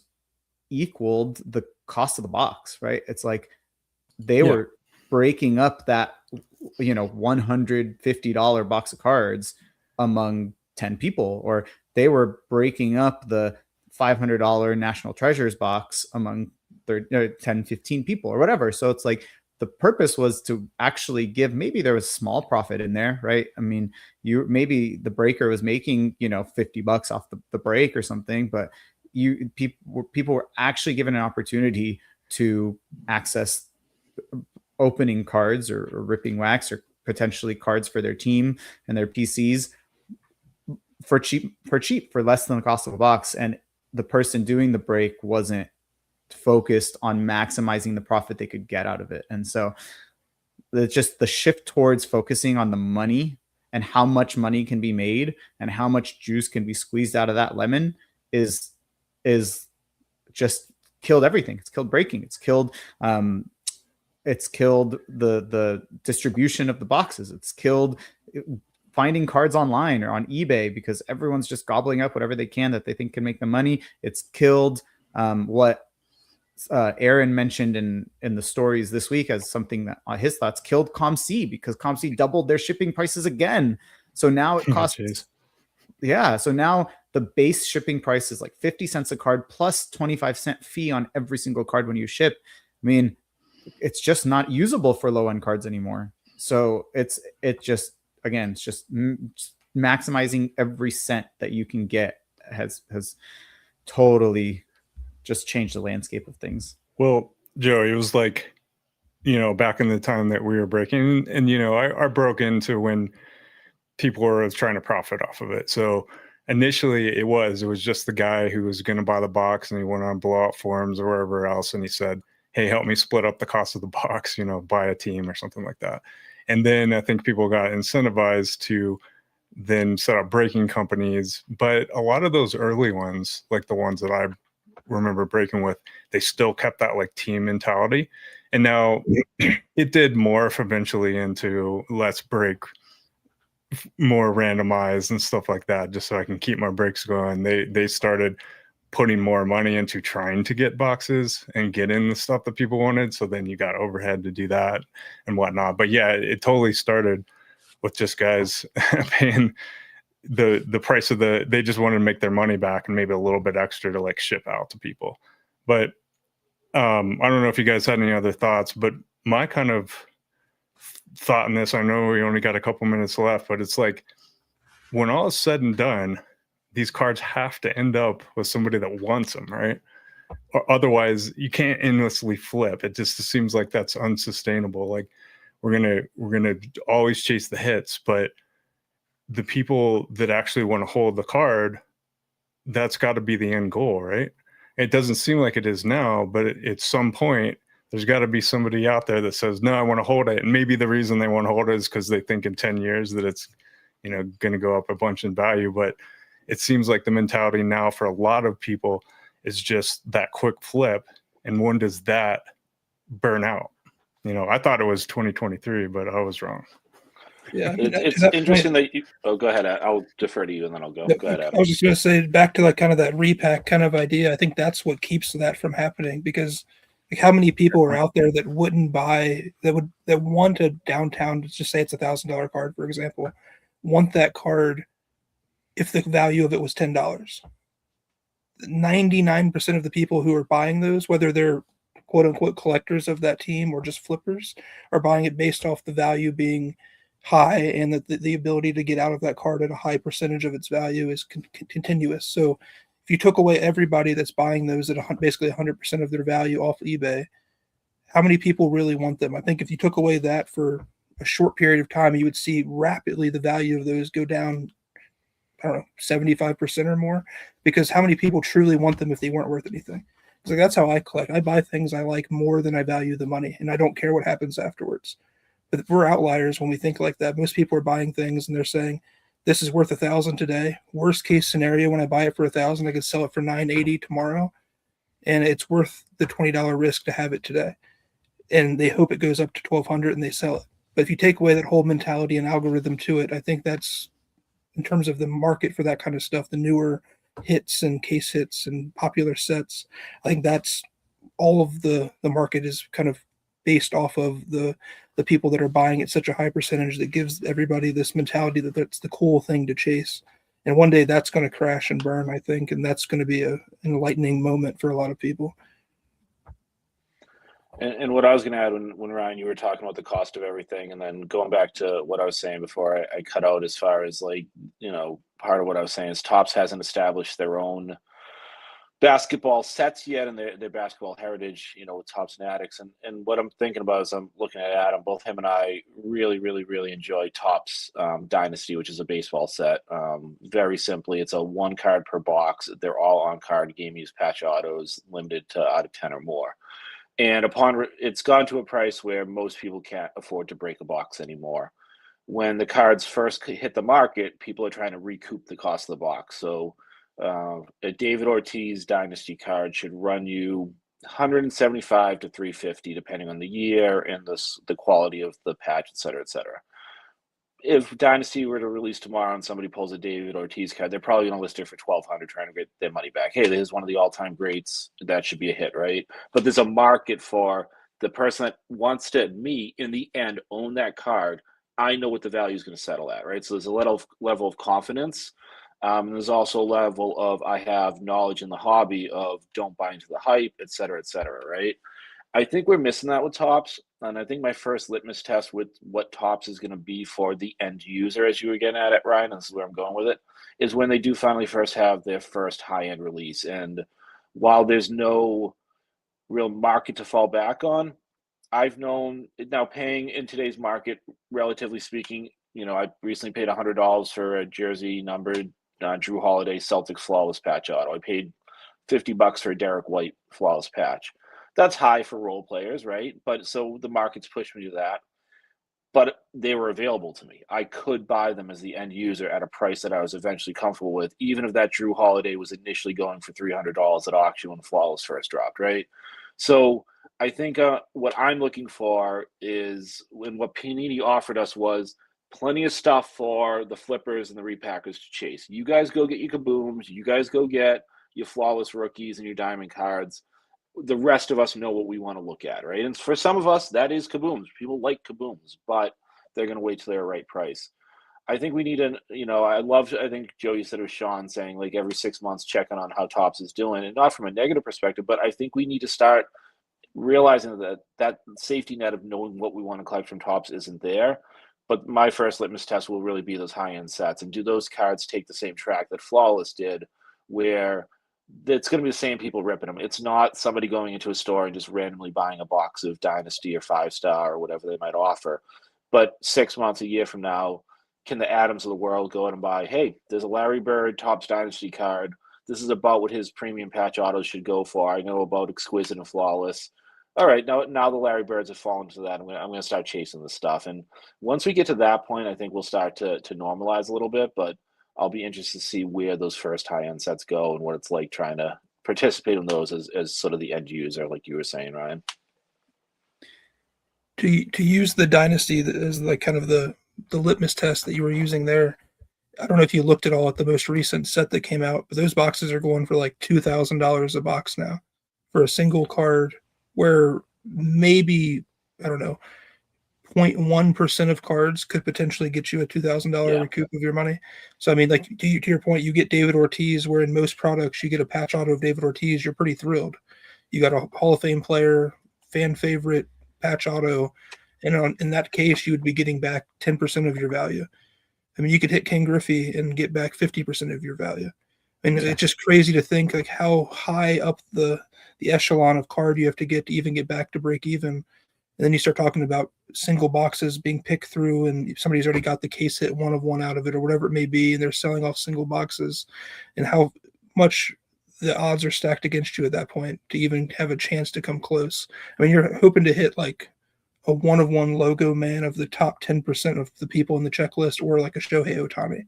equaled the cost of the box, right? It's like they were breaking up that $150 box of cards among 10 people, or they were breaking up the $500 National Treasures box among 10, 15 people, or whatever. So it's like the purpose was to actually give, maybe there was small profit in there, right? I mean, maybe the breaker was making, $50 off the break or something, but people were actually given an opportunity to access opening cards or ripping wax, or potentially cards for their team and their PCs for cheap, for less than the cost of a box. And the person doing the break wasn't focused on maximizing the profit they could get out of it. And so it's just the shift towards focusing on the money and how much money can be made and how much juice can be squeezed out of that lemon is just killed everything. It's killed breaking. It's killed the distribution of the boxes. It's killed finding cards online or on eBay, because everyone's just gobbling up whatever they can that they think can make them money. It's killed what Aaron mentioned in the stories this week as something that his thoughts killed ComC, because ComC doubled their shipping prices again. So now it costs so now the base shipping price is like 50 cents a card plus 25-cent fee on every single card when you ship. I mean, it's just not usable for low end cards anymore. So it's just maximizing every cent that you can get has totally just changed the landscape of things. Well, Joe, it was like, back in the time that we were breaking, and I broke into when people were trying to profit off of it. So initially it was just the guy who was going to buy the box, and he went on blowout forums or wherever else, and he said, hey, help me split up the cost of the box, buy a team or something like that. And then I think people got incentivized to then set up breaking companies. But a lot of those early ones, like the ones that I remember breaking with, they still kept that like team mentality. And now it did morph eventually into let's break more randomized and stuff like that, just so I can keep my breaks going. They started putting more money into trying to get boxes and get in the stuff that people wanted. So then you got overhead to do that and whatnot. But yeah, it totally started with just guys paying the price of they just wanted to make their money back and maybe a little bit extra to like ship out to people. But I don't know if you guys had any other thoughts, but my kind of thought in this, I know we only got a couple minutes left, but it's like, when all is said and done, these cards have to end up with somebody that wants them, right? Or otherwise you can't endlessly flip. It just seems like that's unsustainable. Like we're gonna always chase the hits, but the people that actually want to hold the card, that's got to be the end goal, right? It doesn't seem like it is now, but at some point there's got to be somebody out there that says, no, I want to hold it. And maybe the reason they want to hold it is because they think in 10 years that it's, going to go up a bunch in value. But it seems like the mentality now for a lot of people is just that quick flip. And when does that burn out? I thought it was 2023, but I was wrong. Yeah, it's interesting that you. Oh, go ahead. I'll defer to you, and then I'll go. Go ahead, Adam. I was just going to say, back to like kind of that repack kind of idea. I think that's what keeps that from happening, because like how many people are out there that wouldn't buy, that want a downtown, let's just say it's $1,000 card, for example, want that card if the value of it was $10. 99% of the people who are buying those, whether they're quote unquote collectors of that team or just flippers, are buying it based off the value being high, and that the ability to get out of that card at a high percentage of its value is continuous. So if you took away everybody that's buying those at basically 100% of their value off eBay, how many people really want them? I think if you took away that for a short period of time, you would see rapidly the value of those go down, I don't know, 75% or more, because how many people truly want them if they weren't worth anything? It's like, that's how I collect. I buy things I like more than I value the money, and I don't care what happens afterwards. But we're outliers when we think like that. Most people are buying things and they're saying, this is worth $1,000 today. Worst case scenario, when I buy it for $1,000, I could sell it for $980 tomorrow, and it's worth the $20 risk to have it today. And they hope it goes up to $1,200 and they sell it. But if you take away that whole mentality and algorithm to it, I think that's, in terms of the market for that kind of stuff, the newer hits and case hits and popular sets, I think that's all of the market is kind of based off of the people that are buying at such a high percentage, that gives everybody this mentality that that's the cool thing to chase. And one day that's going to crash and burn, I think, and that's going to be an enlightening moment for a lot of people. And what I was going to add, when Ryan, you were talking about the cost of everything, and then going back to what I was saying before I cut out, as far as like, part of what I was saying is Topps hasn't established their own basketball sets yet, and their basketball heritage, with Topps and Addicts. And what I'm thinking about is, I'm looking at Adam, both him and I really, really, really enjoy Topps Dynasty, which is a baseball set. Very simply, it's a 1 card per box. They're all on card game use patch autos, limited to out of 10 or more. And it's gone to a price where most people can't afford to break a box anymore. When the cards first hit the market, people are trying to recoup the cost of the box. So a David Ortiz Dynasty card should run you $175 to $350, depending on the year and the quality of the patch, et cetera, et cetera. If Dynasty were to release tomorrow and somebody pulls a David Ortiz card, they're probably going to list it for $1,200, trying to get their money back. Hey, this is one of the all-time greats. That should be a hit, right? But there's a market for the person that wants to, in the end, own that card. I know what the value is going to settle at, right? So there's a level of confidence. And there's also a level of, I have knowledge in the hobby of don't buy into the hype, et cetera, right? I think we're missing that with Topps. And I think my first litmus test with what Topps is going to be for the end user, as you were getting at it, Ryan, and this is where I'm going with it, is when they do finally first have their first high-end release. And while there's no real market to fall back on, I've known, now paying in today's market, relatively speaking, I recently paid $100 for a jersey numbered Drew Holiday Celtics Flawless Patch auto. I paid $50 for a Derek White Flawless Patch. That's high for role players, right? But so the market's pushed me to that. But they were available to me. I could buy them as the end user at a price that I was eventually comfortable with, even if that Drew Holiday was initially going for $300 at auction when Flawless first dropped, right? So I think what I'm looking for is, when what Panini offered us was plenty of stuff for the flippers and the repackers to chase. You guys go get your kabooms. You guys go get your flawless rookies and your diamond cards. The rest of us know what we want to look at, right? And for some of us, that is kabooms. People like kabooms, but they're going to wait till they're right price. I think we need I think Joey said it was Sean saying, like, every 6 months checking on how Topps is doing, and not from a negative perspective, but I think we need to start realizing that safety net of knowing what we want to collect from Topps isn't there. But my first litmus test will really be those high-end sets. And do those cards take the same track that Flawless did, where it's going to be the same people ripping them? It's not somebody going into a store and just randomly buying a box of Dynasty or 5-star or whatever they might offer. But 6 months, a year from now, can the Adams of the world go out and buy, hey, there's a Larry Bird Topps Dynasty card. This is about what his premium patch autos should go for. I know about Exquisite and Flawless. all right, now the Larry Birds have fallen to that. I'm gonna start chasing the stuff, and once we get to that point, I think we'll start to normalize a little bit. But I'll be interested to see where those first high end sets go and what it's like trying to participate in those as sort of the end user, like you were saying, Ryan. To use the Dynasty as like kind of the litmus test that you were using there. I don't know if you looked at all at the most recent set that came out, but those boxes are going for like $2,000 a box now for a single card, where maybe, I don't know, 0.1% of cards could potentially get you a $2,000 recoup of your money. So, I mean, like to your point, you get David Ortiz, where in most products you get a patch auto of David Ortiz, you're pretty thrilled. You got a Hall of Fame player, fan favorite patch auto, and in that case, you would be getting back 10% of your value. I mean, you could hit Ken Griffey and get back 50% of your value. And it's just crazy to think like how high up the echelon of card you have to get to even get back to break even. And then you start talking about single boxes being picked through, and somebody's already got the case hit 1 of 1 out of it or whatever it may be, and they're selling off single boxes, and how much the odds are stacked against you at that point to even have a chance to come close. I mean, you're hoping to hit like a 1 of 1 logo man of the top 10% of the people in the checklist, or like a Shohei Ohtani.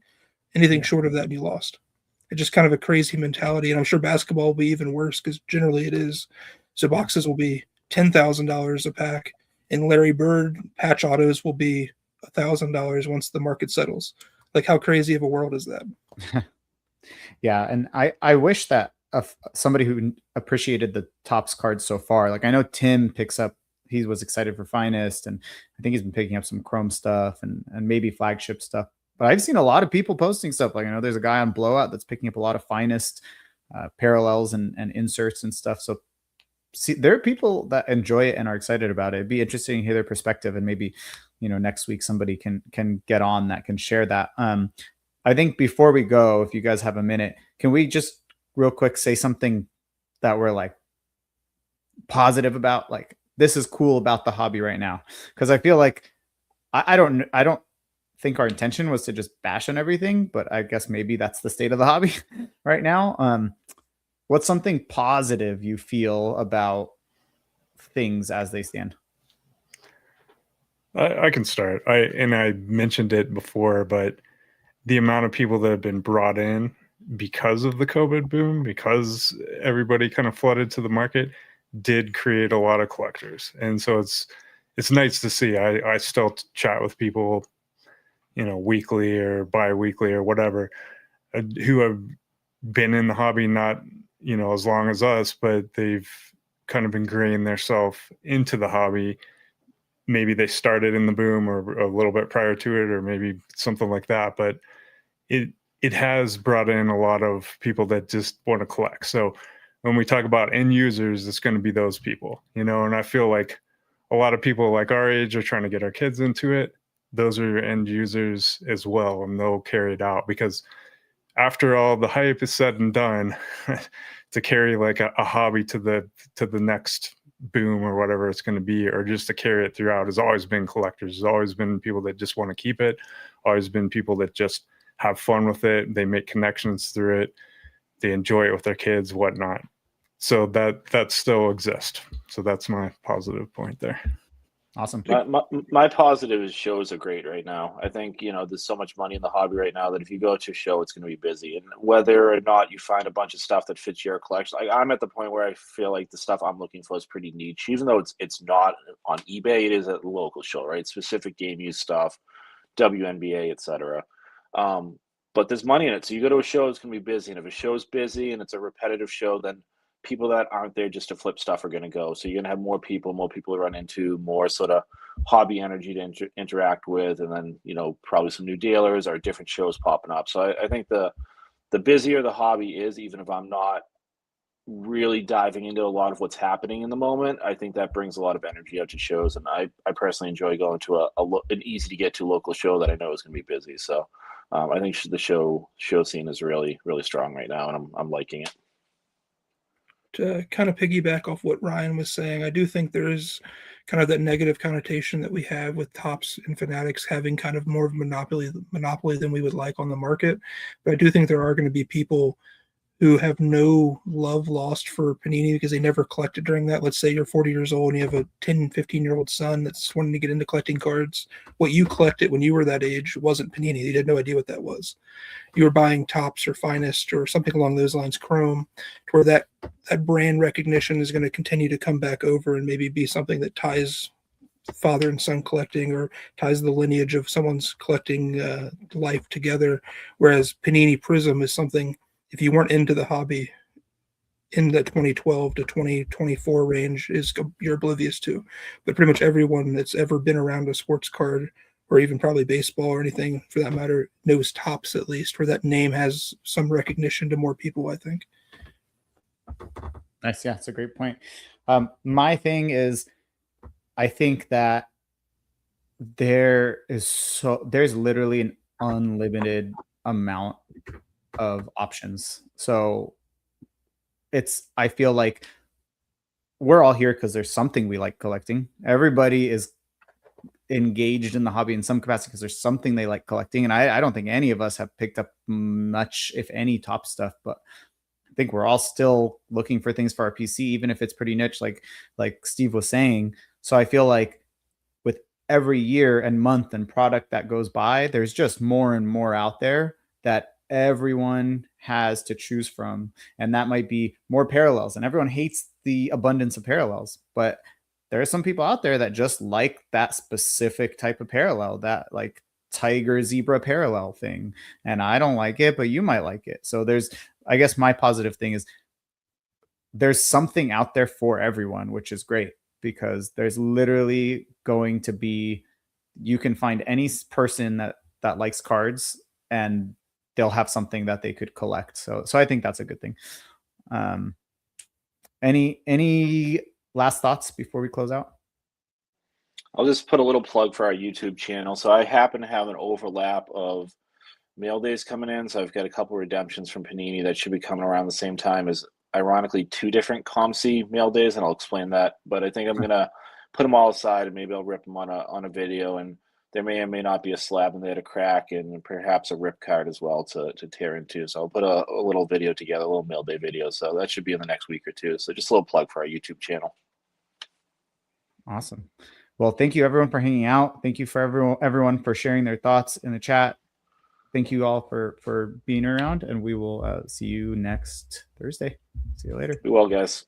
Anything short of that, and you lost. It's just kind of a crazy mentality. And I'm sure basketball will be even worse because generally it is. So boxes will be $10,000 a pack, and Larry Bird patch autos will be $1,000 once the market settles. Like, how crazy of a world is that? Yeah. And I wish that somebody who appreciated the Topps cards so far, like I know Tim picks up, he was excited for Finest, and I think he's been picking up some Chrome stuff and maybe flagship stuff. But I've seen a lot of people posting stuff. Like I know there's a guy on Blowout that's picking up a lot of Finest parallels and inserts and stuff. So see, there are people that enjoy it and are excited about it. It'd be interesting to hear their perspective, and maybe next week somebody can get on that, can share that. I think before we go, if you guys have a minute, can we just real quick say something that we're like positive about, like this is cool about the hobby right now? Because I feel like I don't think our intention was to just bash on everything, but I guess maybe that's the state of the hobby right now. What's something positive you feel about things as they stand? I can start. I mentioned it before, but the amount of people that have been brought in because of the COVID boom, because everybody kind of flooded to the market, did create a lot of collectors. And so it's nice to see. I still chat with people, weekly or bi-weekly or whatever, who have been in the hobby, not, as long as us, but they've kind of ingrained themselves into the hobby. Maybe they started in the boom or a little bit prior to it, or maybe something like that. But it has brought in a lot of people that just want to collect. So when we talk about end users, it's going to be those people, and I feel like a lot of people like our age are trying to get our kids into it. Those are your end users as well, and they'll carry it out, because after all the hype is said and done, to carry like a hobby to the next boom or whatever it's going to be, or just to carry it throughout, has always been collectors. There's always been people that just want to keep it, always been people that just have fun with it. They make connections through it. They enjoy it with their kids, whatnot. So that still exists. So that's my positive point there. Awesome. My positive is shows are great right now. I think, there's so much money in the hobby right now that if you go to a show, it's going to be busy. And whether or not you find a bunch of stuff that fits your collection, like I'm at the point where I feel like the stuff I'm looking for is pretty niche, even though it's not on eBay. It is at a local show, right? Specific game use stuff, WNBA, etc. But there's money in it. So you go to a show, it's going to be busy. And if a show's busy and it's a repetitive show, then people that aren't there just to flip stuff are going to go. So you're going to have more people to run into, more sort of hobby energy to interact with, and then, probably some new dealers or different shows popping up. So I think the busier the hobby is, even if I'm not really diving into a lot of what's happening in the moment, I think that brings a lot of energy out to shows. And I personally enjoy going to an easy to get to local show that I know is going to be busy. So I think the show scene is really, really strong right now, and I'm liking it. To kind of piggyback off what Ryan was saying, I do think there is kind of that negative connotation that we have with Topps and Fanatics having kind of more of a monopoly than we would like on the market. But I do think there are going to be people who have no love lost for Panini because they never collected during that. Let's say you're 40 years old and you have a 10, 15-year-old son that's wanting to get into collecting cards. What you collected when you were that age wasn't Panini. You had no idea what that was. You were buying Topps or Finest or something along those lines, Chrome, to where that brand recognition is going to continue to come back over and maybe be something that ties father and son collecting or ties the lineage of someone's collecting life together. Whereas Panini Prism is something, if you weren't into the hobby in the 2012 to 2024 range, is you're oblivious to. But pretty much everyone that's ever been around a sports card or even probably baseball or anything for that matter knows Topps, at least, where that name has some recognition to more people, I think. Nice. Yeah, it's a great point. My thing is, I think that there's literally an unlimited amount of options. So I feel like we're all here because there's something we like collecting. Everybody is engaged in the hobby in some capacity because there's something they like collecting. And I don't think any of us have picked up much, if any, top stuff, but I think we're all still looking for things for our PC, even if it's pretty niche, like Steve was saying. So I feel like with every year and month and product that goes by, there's just more and more out there that everyone has to choose from. And that might be more parallels. And everyone hates the abundance of parallels, but there are some people out there that just like that specific type of parallel, that like tiger zebra parallel thing. And I don't like it, but you might like it. So I guess my positive thing is there's something out there for everyone, which is great, because there's literally going to be, you can find any person that likes cards and they'll have something that they could collect. So I think that's a good thing. Any last thoughts before we close out? I'll just put a little plug for our YouTube channel. So I happen to have an overlap of mail days coming in. So I've got a couple redemptions from Panini that should be coming around the same time as, ironically, 2 different ComC mail days, and I'll explain that. But I think I'm gonna put them all aside and maybe I'll rip them on a video, and there may or may not be a slab in there to crack, and perhaps a rip card as well to tear into. So I'll put a little video together, a little mail day video. So that should be in the next week or two. So just a little plug for our YouTube channel. Awesome. Well, thank you everyone for hanging out. Thank you for everyone for sharing their thoughts in the chat. Thank you all for being around, and we will see you next Thursday. See you later. Be well, guys.